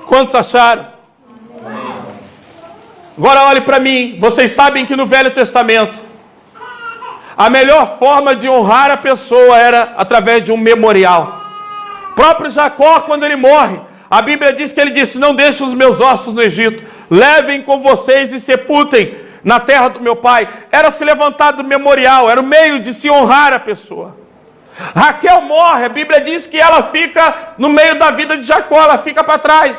Quantos acharam? Agora olhe para mim. Vocês sabem que no Velho Testamento a melhor forma de honrar a pessoa era através de um memorial. O próprio Jacó, quando ele morre, a Bíblia diz que ele disse: não deixem os meus ossos no Egito, levem com vocês e sepultem na terra do meu pai. Era se levantar do memorial, era o meio de se honrar a pessoa. Raquel morre, a Bíblia diz que ela fica no meio da vida de Jacó, ela fica para trás.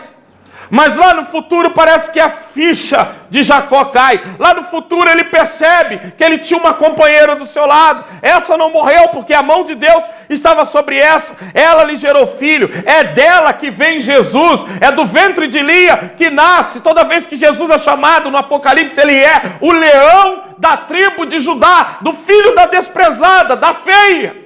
Mas lá no futuro parece que a ficha de Jacó cai. Lá no futuro ele percebe que ele tinha uma companheira do seu lado. Essa não morreu porque a mão de Deus estava sobre essa. Ela lhe gerou filho. É dela que vem Jesus. É do ventre de Lia que nasce. Toda vez que Jesus é chamado no Apocalipse, ele é o leão da tribo de Judá, do filho da desprezada, da feia.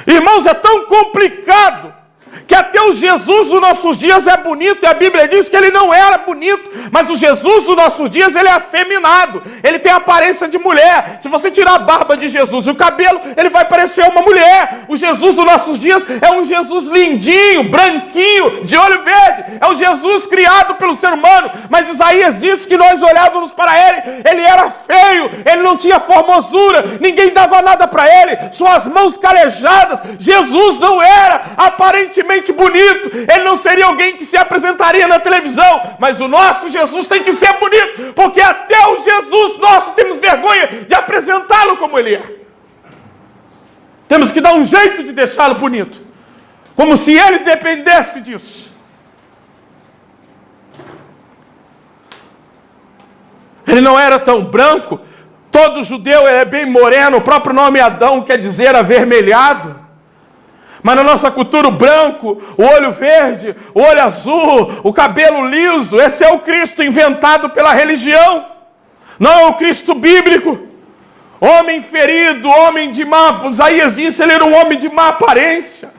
Irmãos, é tão complicado que até o Jesus dos nossos dias é bonito, e a Bíblia diz que ele não era bonito, mas o Jesus dos nossos dias, ele é afeminado, ele tem a aparência de mulher. Se você tirar a barba de Jesus e o cabelo, ele vai parecer uma mulher. O Jesus dos nossos dias é um Jesus lindinho, branquinho, de olho verde, é o Jesus criado pelo ser humano, mas Isaías disse que nós olhávamos para ele era feio, ele não tinha formosura, ninguém dava nada para ele, suas mãos calejadas. Jesus não era aparentemente bonito, ele não seria alguém que se apresentaria na televisão, mas o nosso Jesus tem que ser bonito, porque até o Jesus nosso temos vergonha de apresentá-lo como ele é. Temos que dar um jeito de deixá-lo bonito, como se ele dependesse disso. Ele não era tão branco, todo judeu é bem moreno, o próprio nome Adão quer dizer avermelhado. Mas na nossa cultura, o branco, o olho verde, o olho azul, o cabelo liso, esse é o Cristo inventado pela religião. Não é o Cristo bíblico. Homem ferido, homem de má... Isaías disse, ele era um homem de má aparência.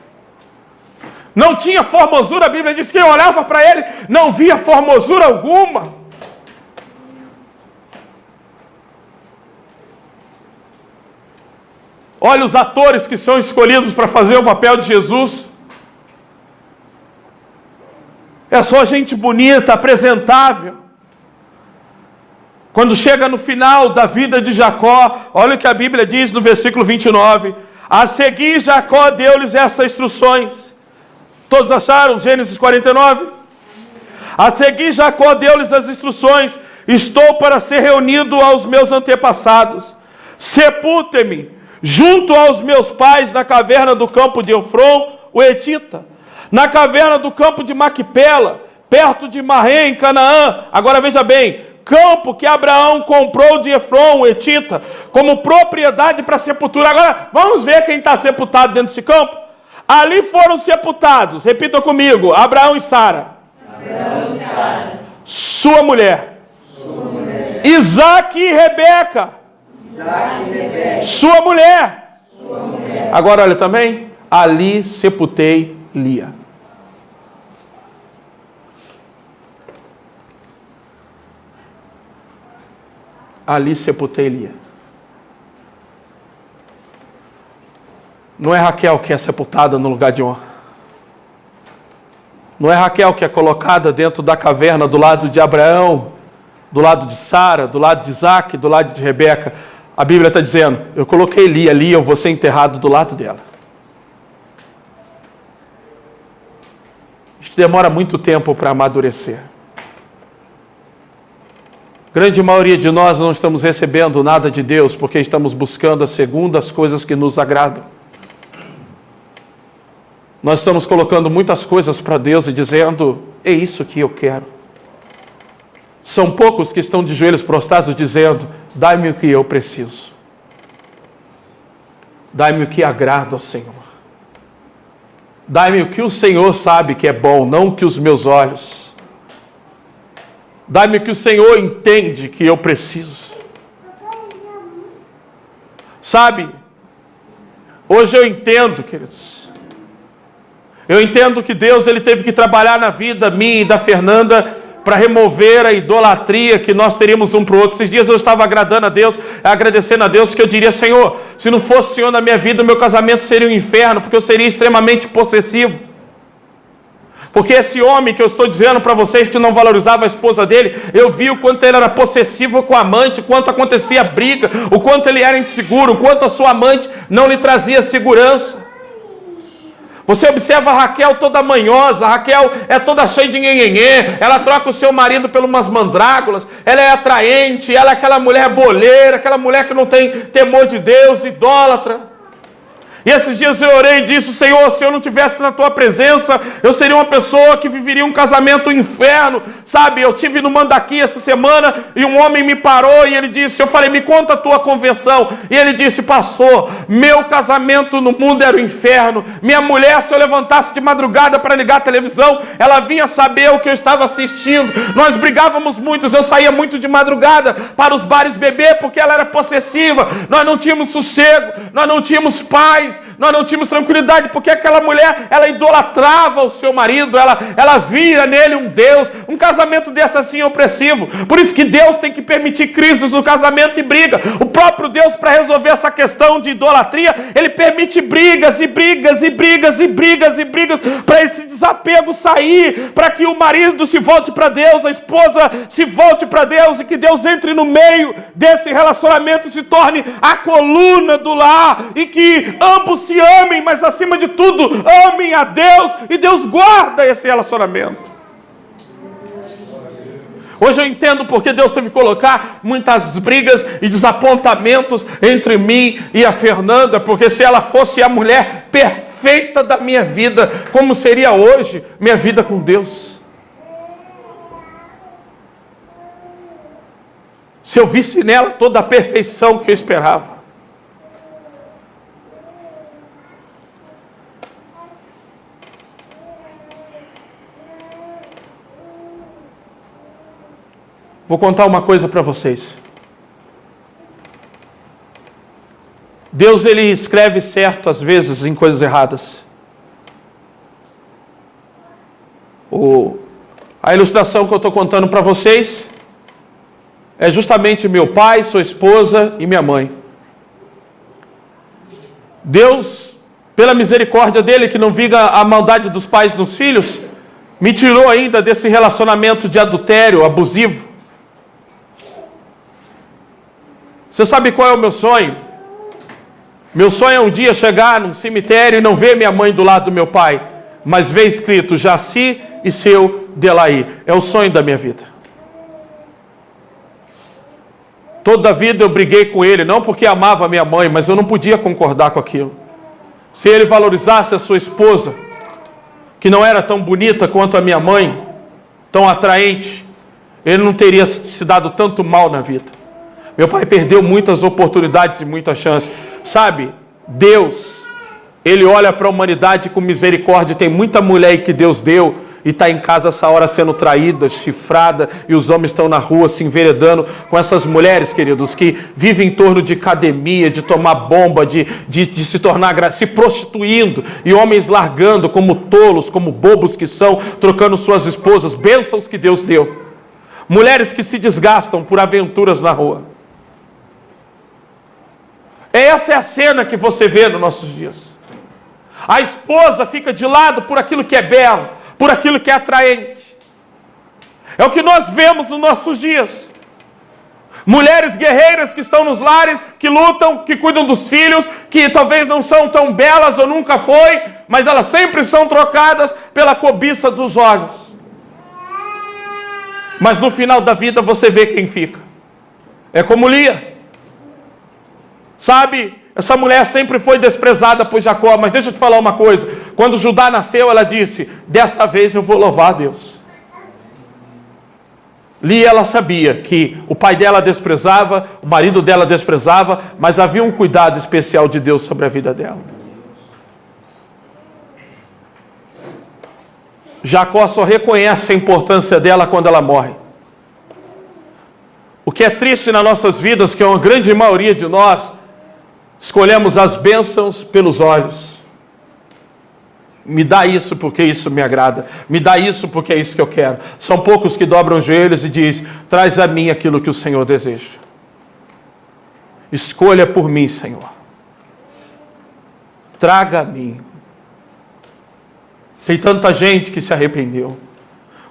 Não tinha formosura, a Bíblia diz que quem olhava para ele não via formosura alguma. Olha os atores que são escolhidos para fazer o papel de Jesus. É só gente bonita, apresentável. Quando chega no final da vida de Jacó, olha o que a Bíblia diz no versículo 29. A seguir, Jacó deu-lhes essas instruções. Todos acharam? Gênesis 49? A seguir, Jacó deu-lhes as instruções. Estou para ser reunido aos meus antepassados. Sepultem-me junto aos meus pais na caverna do campo de Efron, o Etita, na caverna do campo de Maquipela, perto de Marrém, em Canaã. Agora veja bem, campo que Abraão comprou de Efron, o Etita, como propriedade para sepultura. Agora vamos ver quem está sepultado dentro desse campo. Ali foram sepultados, repita comigo, Abraão e Sara. Abraão e Sara. Sua mulher. Isaac e Rebeca. Sua mulher. Agora olha também, ali sepultei Lia. Ali sepultei Lia. Não é Raquel que é sepultada no lugar de honra. Não é Raquel que é colocada dentro da caverna do lado de Abraão, do lado de Sara, do lado de Isaac, do lado de Rebeca. A Bíblia está dizendo, eu coloquei Lia ali, eu vou ser enterrado do lado dela. Isso demora muito tempo para amadurecer. Grande maioria de nós não estamos recebendo nada de Deus porque estamos buscando segundo as coisas que nos agradam. Nós estamos colocando muitas coisas para Deus e dizendo, é isso que eu quero. São poucos que estão de joelhos prostrados dizendo, dai-me o que eu preciso. Dai-me o que agrada ao Senhor. Dai-me o que o Senhor sabe que é bom, não o que os meus olhos. Dai-me o que o Senhor entende que eu preciso. Sabe, hoje eu entendo, queridos. Eu entendo que Deus ele teve que trabalhar na vida minha e da Fernanda para remover a idolatria que nós teríamos um para o outro. Esses dias eu estava agradando a Deus, agradecendo a Deus, que eu diria, Senhor, se não fosse o Senhor na minha vida, o meu casamento seria um inferno, porque eu seria extremamente possessivo. Porque esse homem que eu estou dizendo para vocês que não valorizava a esposa dele, eu vi o quanto ele era possessivo com a amante, o quanto acontecia briga, o quanto ele era inseguro, o quanto a sua amante não lhe trazia segurança. Você observa a Raquel toda manhosa, a Raquel é toda cheia de nhenhenhê, ela troca o seu marido por umas mandrágoras, ela é atraente, ela é aquela mulher boleira, aquela mulher que não tem temor de Deus, idólatra. E esses dias eu orei e disse, Senhor, se eu não estivesse na Tua presença, eu seria uma pessoa que viveria um casamento inferno, sabe? Eu tive no Mandaqui essa semana e um homem me parou e ele disse, eu falei, me conta a tua conversão. E ele disse, pastor, meu casamento no mundo era o inferno. Minha mulher, se eu levantasse de madrugada para ligar a televisão, ela vinha saber o que eu estava assistindo. Nós brigávamos muito, eu saía muito de madrugada para os bares beber porque ela era possessiva. Nós não tínhamos sossego, nós não tínhamos paz. Nós não tínhamos tranquilidade, porque aquela mulher, ela idolatrava o seu marido, ela via nele um Deus. Um casamento desse assim é opressivo. Por isso que Deus tem que permitir crises no casamento e briga. O próprio Deus, para resolver essa questão de idolatria, Ele permite brigas e brigas e brigas e brigas e brigas, para esse desapego sair, para que o marido se volte para Deus, a esposa se volte para Deus, e que Deus entre no meio desse relacionamento e se torne a coluna do lar, e que ambos se amem, mas acima de tudo, amem a Deus, e Deus guarda esse relacionamento. Hoje eu entendo porque Deus teve que colocar muitas brigas e desapontamentos entre mim e a Fernanda, porque se ela fosse a mulher perfeita da minha vida, como seria hoje minha vida com Deus? Se eu visse nela toda a perfeição que eu esperava. Vou contar uma coisa para vocês. Deus, Ele escreve certo, às vezes, em coisas erradas. A ilustração que eu estou contando para vocês é justamente meu pai, sua esposa e minha mãe. Deus, pela misericórdia dEle, que não viga a maldade dos pais nos filhos, me tirou ainda desse relacionamento de adultério abusivo. Você sabe qual é o meu sonho? Meu sonho é um dia chegar num cemitério e não ver minha mãe do lado do meu pai, mas ver escrito Jaci e seu Delaí. É o sonho da minha vida. Toda a vida eu briguei com ele, não porque amava a minha mãe, mas eu não podia concordar com aquilo. Se ele valorizasse a sua esposa, que não era tão bonita quanto a minha mãe, tão atraente, ele não teria se dado tanto mal na vida. Meu pai perdeu muitas oportunidades e muitas chances. Sabe, Deus, Ele olha para a humanidade com misericórdia. Tem muita mulher que Deus deu e está em casa essa hora sendo traída, chifrada, e os homens estão na rua se enveredando com essas mulheres, queridos, que vivem em torno de academia, de tomar bomba, de se tornar, se prostituindo, e homens largando como tolos, como bobos que são, trocando suas esposas, bênçãos que Deus deu. Mulheres que se desgastam por aventuras na rua. Essa é a cena que você vê nos nossos dias. A esposa fica de lado por aquilo que é belo, por aquilo que é atraente. É o que nós vemos nos nossos dias. Mulheres guerreiras que estão nos lares, que lutam, que cuidam dos filhos, que talvez não são tão belas ou nunca foi, mas elas sempre são trocadas pela cobiça dos olhos. Mas no final da vida você vê quem fica. É como Lia. Sabe, essa mulher sempre foi desprezada por Jacó, mas deixa eu te falar uma coisa. Quando Judá nasceu, ela disse: dessa vez eu vou louvar a Deus. Lia, ela sabia que o pai dela desprezava, o marido dela desprezava, mas havia um cuidado especial de Deus sobre a vida dela. Jacó só reconhece a importância dela quando ela morre. O que é triste nas nossas vidas, que é uma grande maioria de nós, escolhemos as bênçãos pelos olhos. Me dá isso porque isso me agrada. Me dá isso porque é isso que eu quero. São poucos que dobram os joelhos e dizem: traz a mim aquilo que o Senhor deseja. Escolha por mim, Senhor. Traga a mim. Tem tanta gente que se arrependeu.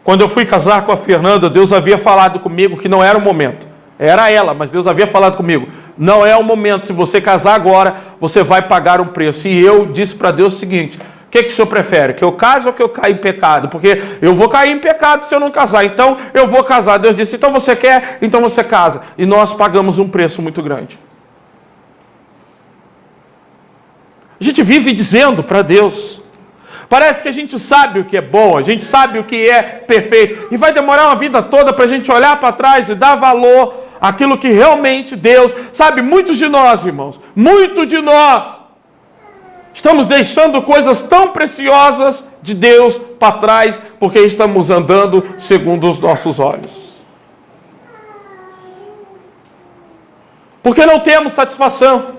Quando eu fui casar com a Fernanda, Deus havia falado comigo que não era o momento. Era ela, mas Deus havia falado comigo: não é o momento, se você casar agora, você vai pagar um preço. E eu disse para Deus o seguinte: o que o Senhor prefere? Que eu case ou que eu caia em pecado? Porque eu vou cair em pecado se eu não casar. Então eu vou casar. Deus disse: então você quer? Então você casa. E nós pagamos um preço muito grande. A gente vive dizendo para Deus, parece que a gente sabe o que é bom, a gente sabe o que é perfeito, e vai demorar uma vida toda para a gente olhar para trás e dar valor àquilo que realmente Deus, sabe, muitos de nós, irmãos, muitos de nós, estamos deixando coisas tão preciosas de Deus para trás, porque estamos andando segundo os nossos olhos. Porque não temos satisfação.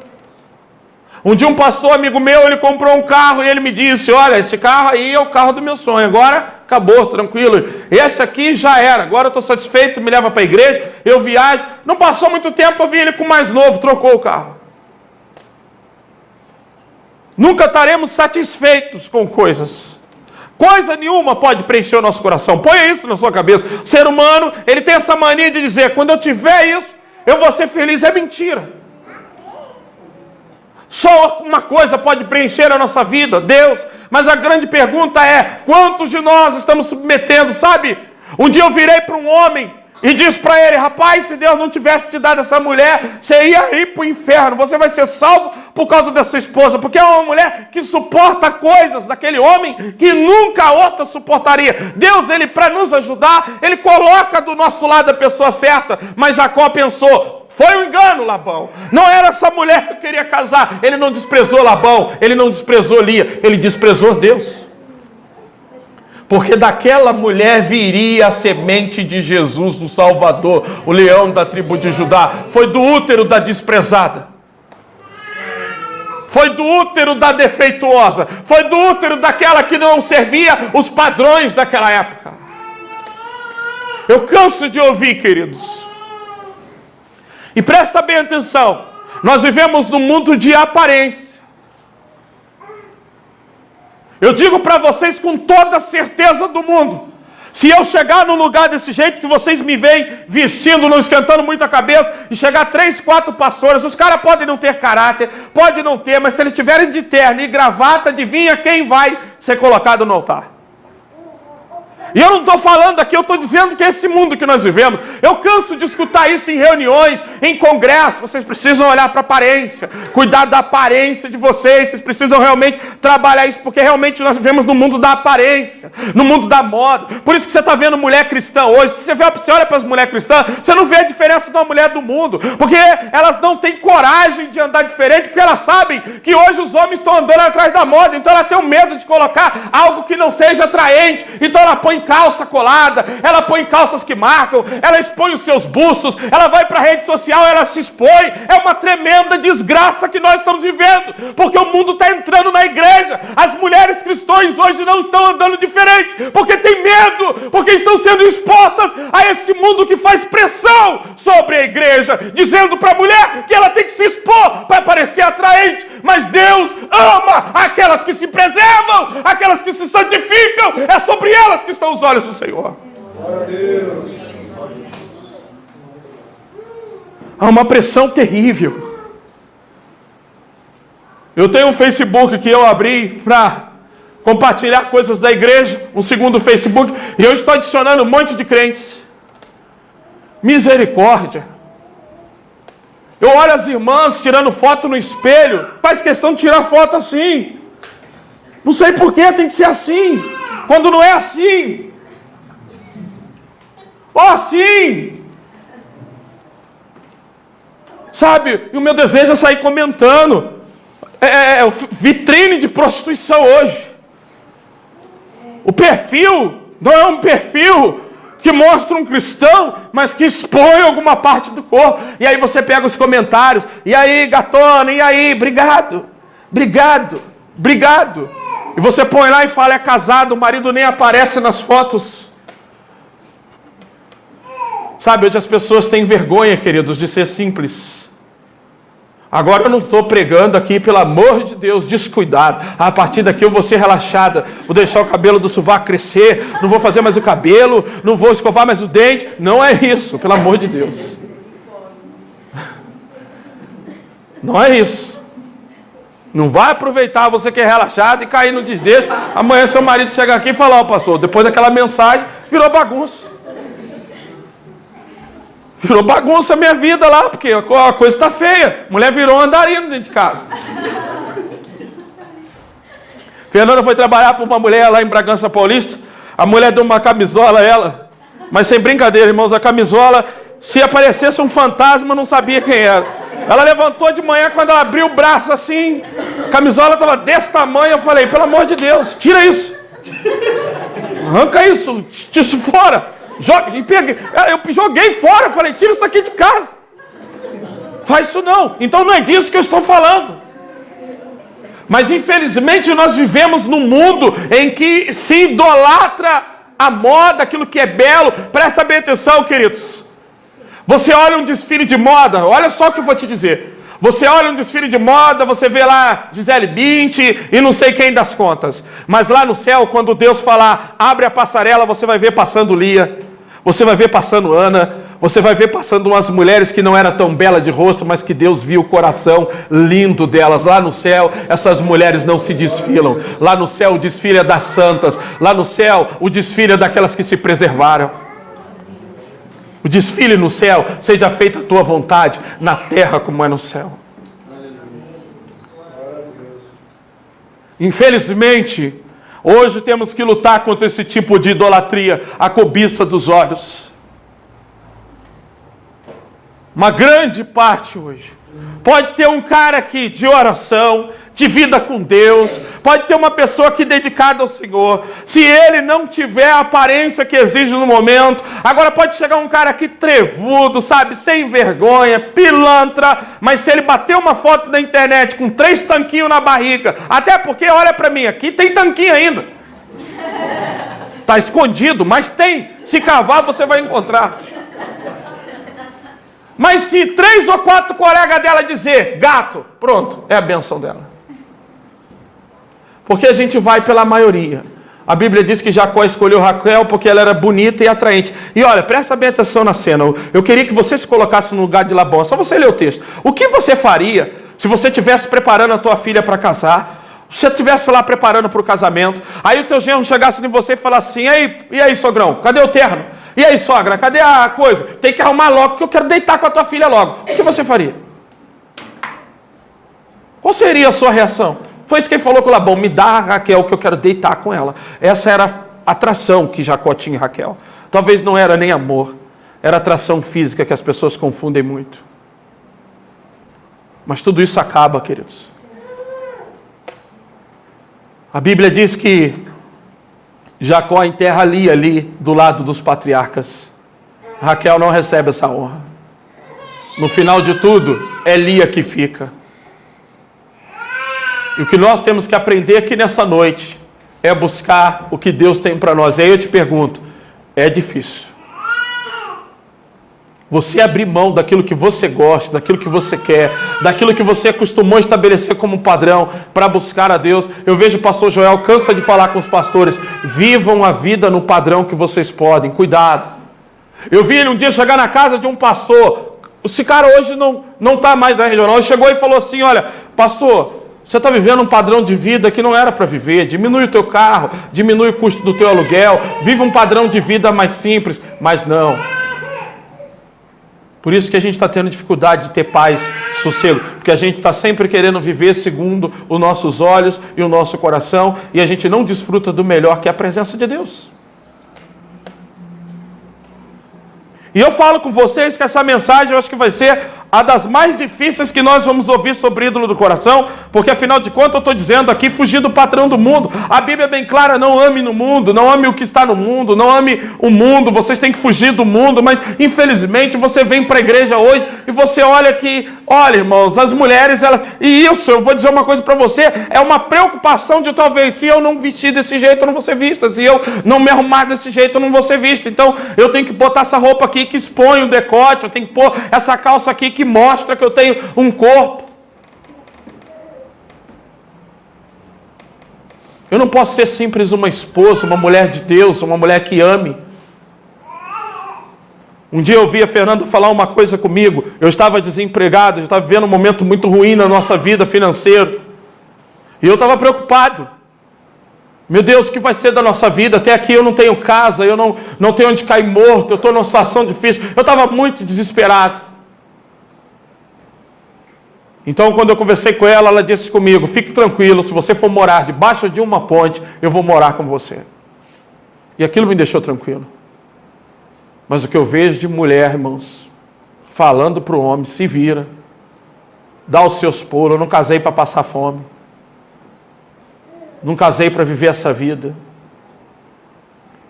Um dia um pastor amigo meu, ele comprou um carro e ele me disse: olha, esse carro aí é o carro do meu sonho, agora acabou, tranquilo. Esse aqui já era, agora eu estou satisfeito, me leva para a igreja, eu viajo. Não passou muito tempo, eu vi ele com mais novo, trocou o carro. Nunca estaremos satisfeitos com coisas. Coisa nenhuma pode preencher o nosso coração. Ponha isso na sua cabeça. O ser humano, ele tem essa mania de dizer: quando eu tiver isso, eu vou ser feliz. É mentira. Só uma coisa pode preencher a nossa vida: Deus. Mas a grande pergunta é: quantos de nós estamos submetendo, sabe? Um dia eu virei para um homem e disse para ele: rapaz, se Deus não tivesse te dado essa mulher, você ia ir para o inferno. Você vai ser salvo por causa dessa esposa, porque é uma mulher que suporta coisas daquele homem que nunca outra suportaria. Deus, ele, para nos ajudar, ele coloca do nosso lado a pessoa certa. Mas Jacó pensou: foi um engano, Labão. Não era essa mulher que eu queria casar. Ele não desprezou Labão, ele não desprezou Lia, ele desprezou Deus. Porque daquela mulher viria a semente de Jesus, do Salvador, o leão da tribo de Judá. Foi do útero da desprezada. Foi do útero da defeituosa. Foi do útero daquela que não servia os padrões daquela época. Eu canso de ouvir, queridos. E presta bem atenção, nós vivemos num mundo de aparência. Eu digo para vocês com toda a certeza do mundo: se eu chegar num lugar desse jeito que vocês me veem vestindo, não esquentando muito a cabeça, e chegar 3, 4 pastores, os caras podem não ter caráter, pode não ter, mas se eles estiverem de terno e gravata, adivinha quem vai ser colocado no altar? E eu não estou falando aqui, eu estou dizendo que é esse mundo que nós vivemos. Eu canso de escutar isso em reuniões, em congressos. Vocês precisam olhar para a aparência, cuidar da aparência de vocês precisam realmente trabalhar isso, porque realmente nós vivemos no mundo da aparência, no mundo da moda. Por isso que você está vendo mulher cristã hoje. Se você olha para as mulheres cristãs, você não vê a diferença da mulher do mundo, porque elas não têm coragem de andar diferente, porque elas sabem que hoje os homens estão andando atrás da moda, então ela tem o medo de colocar algo que não seja atraente, então ela põe calça colada, ela põe calças que marcam, ela expõe os seus bustos, ela vai para a rede social, ela se expõe. É uma tremenda desgraça que nós estamos vivendo, porque o mundo está entrando na igreja. As mulheres cristãs hoje não estão andando diferente, porque tem medo, porque estão sendo expostas a esse mundo que faz pressão sobre a igreja, dizendo para a mulher que ela tem que se expor para parecer atraente. Mas Deus ama aquelas que se preservam, aquelas que se santificam. É sobre elas que estão os olhos do Senhor. Glória a Deus. Há uma pressão terrível. Eu tenho um Facebook que eu abri para compartilhar coisas da igreja, um segundo Facebook, e eu estou adicionando um monte de crentes. Misericórdia. Eu olho as irmãs tirando foto no espelho, faz questão de tirar foto assim. Não sei por que tem que ser assim, quando não é assim. Ou assim. Sabe, e o meu desejo é sair comentando. Vitrine de prostituição hoje. O perfil não é um perfil que mostra um cristão, mas que expõe alguma parte do corpo. E aí você pega os comentários. E aí, gatona, e aí, obrigado. E você põe lá e fala, é casado, o marido nem aparece nas fotos. Sabe, hoje as pessoas têm vergonha, queridos, de ser simples. Agora eu não estou pregando aqui, pelo amor de Deus, descuidado. A partir daqui eu vou ser relaxada, vou deixar o cabelo do sovaco crescer, não vou fazer mais o cabelo, não vou escovar mais o dente. Não é isso, pelo amor de Deus. Não é isso. Não vai aproveitar você que é relaxado e cair no desdeixo. Amanhã seu marido chega aqui e fala, ó, pastor, depois daquela mensagem, virou bagunça. Virou bagunça a minha vida lá, porque a coisa está feia. Mulher virou andarino dentro de casa. Fernanda foi trabalhar para uma mulher lá em Bragança Paulista. A mulher deu uma camisola a ela. Mas sem brincadeira, irmãos, a camisola, se aparecesse um fantasma, não sabia quem era. Ela levantou de manhã, quando ela abriu o braço assim, a camisola estava desse tamanho. Eu falei, pelo amor de Deus, tira isso. Arranca isso fora. Eu joguei fora, falei, tira isso daqui de casa. Faz isso não. Então não é disso que eu estou falando. Mas infelizmente nós vivemos num mundo em que se idolatra a moda, aquilo que é belo. Presta bem atenção, queridos. Você olha um desfile de moda, olha só o que eu vou te dizer. Você olha um desfile de moda, você vê lá Gisele Bündchen e não sei quem das contas. Mas lá no céu, quando Deus falar, abre a passarela, você vai ver passando Lia, você vai ver passando Ana, você vai ver passando umas mulheres que não eram tão belas de rosto, mas que Deus viu o coração lindo delas. Lá no céu, essas mulheres não se desfilam. Lá no céu, o desfile é das santas. Lá no céu, o desfile é daquelas que se preservaram. O desfile no céu, seja feita a tua vontade, na terra como é no céu. Infelizmente, hoje temos que lutar contra esse tipo de idolatria, a cobiça dos olhos. Uma grande parte hoje. Pode ter um cara aqui de oração, de vida com Deus, pode ter uma pessoa aqui dedicada ao Senhor. Se ele não tiver a aparência que exige no momento, agora pode chegar um cara aqui trevudo, sabe, sem vergonha, pilantra, mas se ele bater uma foto na internet com 3 tanquinhos na barriga, até porque, olha para mim, aqui tem tanquinho ainda. Está escondido, mas tem. Se cavar, você vai encontrar. Mas se 3 ou 4 colegas dela dizer gato, pronto, é a bênção dela. Porque a gente vai pela maioria. A Bíblia diz que Jacó escolheu Raquel porque ela era bonita e atraente. E olha, presta bem atenção na cena. Eu queria que você se colocasse no lugar de Labão. Só você ler o texto. O que você faria se você estivesse preparando a tua filha para casar? Se você estivesse lá preparando para o casamento, aí o teu genro chegasse em você e falasse assim, e aí, sogrão, cadê o terno? E aí, sogra, cadê a coisa? Tem que arrumar logo, porque eu quero deitar com a tua filha logo. O que você faria? Qual seria a sua reação? Foi isso que ele falou com Labão, me dá a Raquel que eu quero deitar com ela. Essa era a atração que Jacó tinha em Raquel. Talvez não era nem amor, era atração física que as pessoas confundem muito. Mas tudo isso acaba, queridos. A Bíblia diz que Jacó enterra Lia ali do lado dos patriarcas. Raquel não recebe essa honra. No final de tudo, é Lia que fica. E o que nós temos que aprender aqui nessa noite é buscar o que Deus tem para nós. E aí eu te pergunto, é difícil você abrir mão daquilo que você gosta, daquilo que você quer, daquilo que você acostumou a estabelecer como padrão para buscar a Deus. Eu vejo o pastor Joel cansa de falar com os pastores, vivam a vida no padrão que vocês podem, cuidado. Eu vi ele um dia chegar na casa de um pastor, esse cara hoje não está mais na regional, ele chegou e falou assim, olha, pastor, você está vivendo um padrão de vida que não era para viver, diminui o teu carro, diminui o custo do teu aluguel, vive um padrão de vida mais simples, mas não. Por isso que a gente está tendo dificuldade de ter paz, sossego, porque a gente está sempre querendo viver segundo os nossos olhos e o nosso coração, e a gente não desfruta do melhor que é a presença de Deus. E eu falo com vocês que essa mensagem eu acho que vai ser a das mais difíceis que nós vamos ouvir sobre ídolo do coração, porque afinal de contas eu estou dizendo aqui, fugir do patrão do mundo. A Bíblia é bem clara, não ame no mundo, não ame o que está no mundo, não ame o mundo, vocês têm que fugir do mundo, mas infelizmente você vem para a igreja hoje e você olha que, olha irmãos, as mulheres, elas, e isso, eu vou dizer uma coisa para você, é uma preocupação de talvez, se eu não vestir desse jeito eu não vou ser vista, se eu não me arrumar desse jeito eu não vou ser vista, então eu tenho que botar essa roupa aqui que expõe o decote, eu tenho que pôr essa calça aqui que mostra que eu tenho um corpo. Eu não posso ser simples uma esposa, uma mulher de Deus, uma mulher que ame. Um dia eu vi a Fernanda falar uma coisa comigo, eu estava desempregado, eu estava vivendo um momento muito ruim na nossa vida financeira, e eu estava preocupado. Meu Deus, o que vai ser da nossa vida? Até aqui eu não tenho casa, eu não tenho onde cair morto, eu estou numa situação difícil, eu estava muito desesperado. Então, quando eu conversei com ela, ela disse comigo, fique tranquilo, se você for morar debaixo de uma ponte, eu vou morar com você. E aquilo me deixou tranquilo. Mas o que eu vejo de mulher, irmãos, falando para o homem, se vira, dá os seus pulos, eu não casei para passar fome. Não casei para viver essa vida.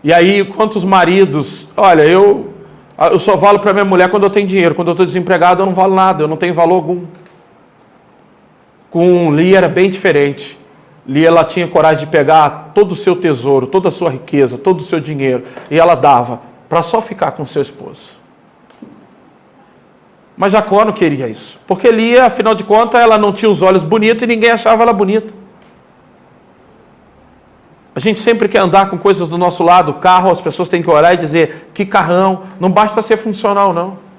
E aí, quantos maridos, olha, eu só valo para minha mulher quando eu tenho dinheiro, quando eu estou desempregado eu não valo nada, eu não tenho valor algum. Com Lia era bem diferente. Lia, ela tinha coragem de pegar todo o seu tesouro, toda a sua riqueza, todo o seu dinheiro, e ela dava para só ficar com seu esposo. Mas Jacó não queria isso, porque Lia, afinal de contas, ela não tinha os olhos bonitos e ninguém achava ela bonita. A gente sempre quer andar com coisas do nosso lado, carro, as pessoas têm que olhar e dizer, que carrão, não basta ser funcional não.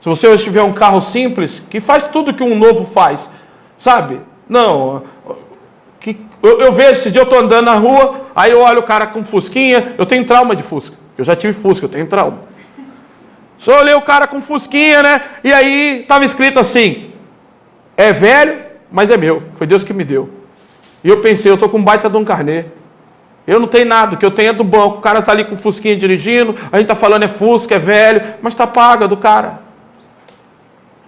Se você hoje tiver um carro simples, que faz tudo que um novo faz, sabe? Não, eu vejo, esse dia eu estou andando na rua, aí eu olho o cara com fusquinha, eu tenho trauma de fusca, eu já tive fusca, eu tenho trauma. Só olhei o cara com fusquinha, né? E aí estava escrito assim, é velho, mas é meu, foi Deus que me deu. E eu pensei, eu estou com um baita de um carnê. Eu não tenho nada, o que eu tenho é do banco, o cara está ali com fusquinha dirigindo, a gente está falando é fusca, é velho, mas está paga do cara.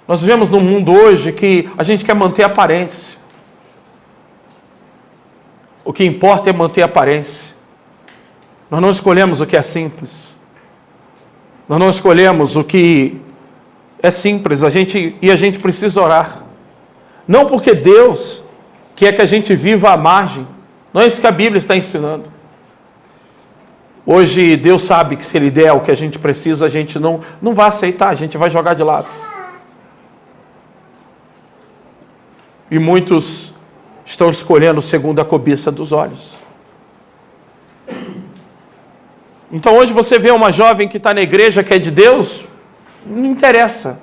Nós vivemos num mundo hoje que a gente quer manter a aparência. O que importa é manter a aparência. Nós não escolhemos o que é simples. Nós não escolhemos o que é simples. A gente precisa orar. Não porque Deus quer que a gente viva à margem. Não é isso que a Bíblia está ensinando. Hoje Deus sabe que se Ele der o que a gente precisa, a gente não vai aceitar, a gente vai jogar de lado. E muitos estão escolhendo segundo a cobiça dos olhos. Então hoje você vê uma jovem que está na igreja, que é de Deus, não interessa.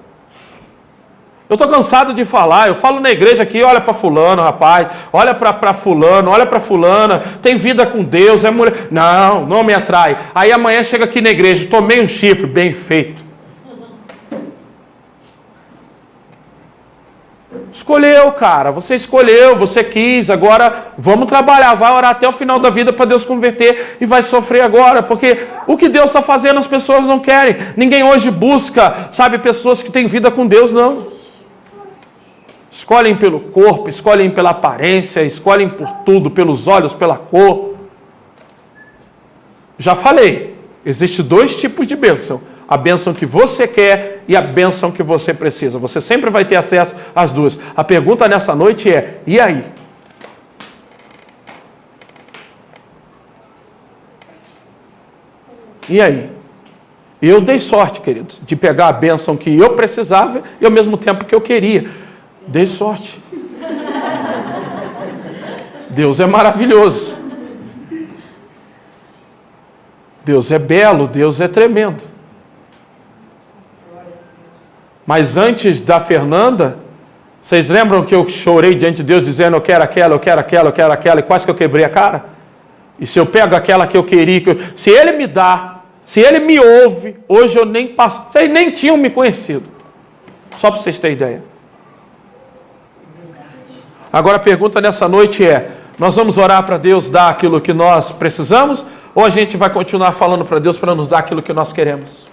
Eu estou cansado de falar, eu falo na igreja aqui, olha para fulano, rapaz, olha para fulano, olha para fulana, tem vida com Deus, é mulher. Não, não me atrai. Aí amanhã chega aqui na igreja, tomei um chifre, bem feito. Escolheu, cara, você escolheu, você quis, agora vamos trabalhar, vai orar até o final da vida para Deus converter e vai sofrer agora, porque o que Deus está fazendo as pessoas não querem. Ninguém hoje busca, sabe, pessoas que têm vida com Deus, não. Escolhem pelo corpo, escolhem pela aparência, escolhem por tudo, pelos olhos, pela cor. Já falei, existe 2 tipos de bênção. A bênção que você quer e a bênção que você precisa. Você sempre vai ter acesso às duas. A pergunta nessa noite é, e aí? E aí? Eu dei sorte, queridos, de pegar a bênção que eu precisava e ao mesmo tempo que eu queria. Dei sorte. Deus é maravilhoso. Deus é belo, Deus é tremendo. Mas antes da Fernanda, vocês lembram que eu chorei diante de Deus dizendo eu quero aquela, eu quero aquela, eu quero aquela, e quase que eu quebrei a cara? E se eu pego aquela que eu queria, se Ele me dá, se Ele me ouve, hoje eu nem passo, vocês nem tinham me conhecido. Só para vocês terem ideia. Agora a pergunta nessa noite é, nós vamos orar para Deus dar aquilo que nós precisamos, ou a gente vai continuar falando para Deus para nos dar aquilo que nós queremos?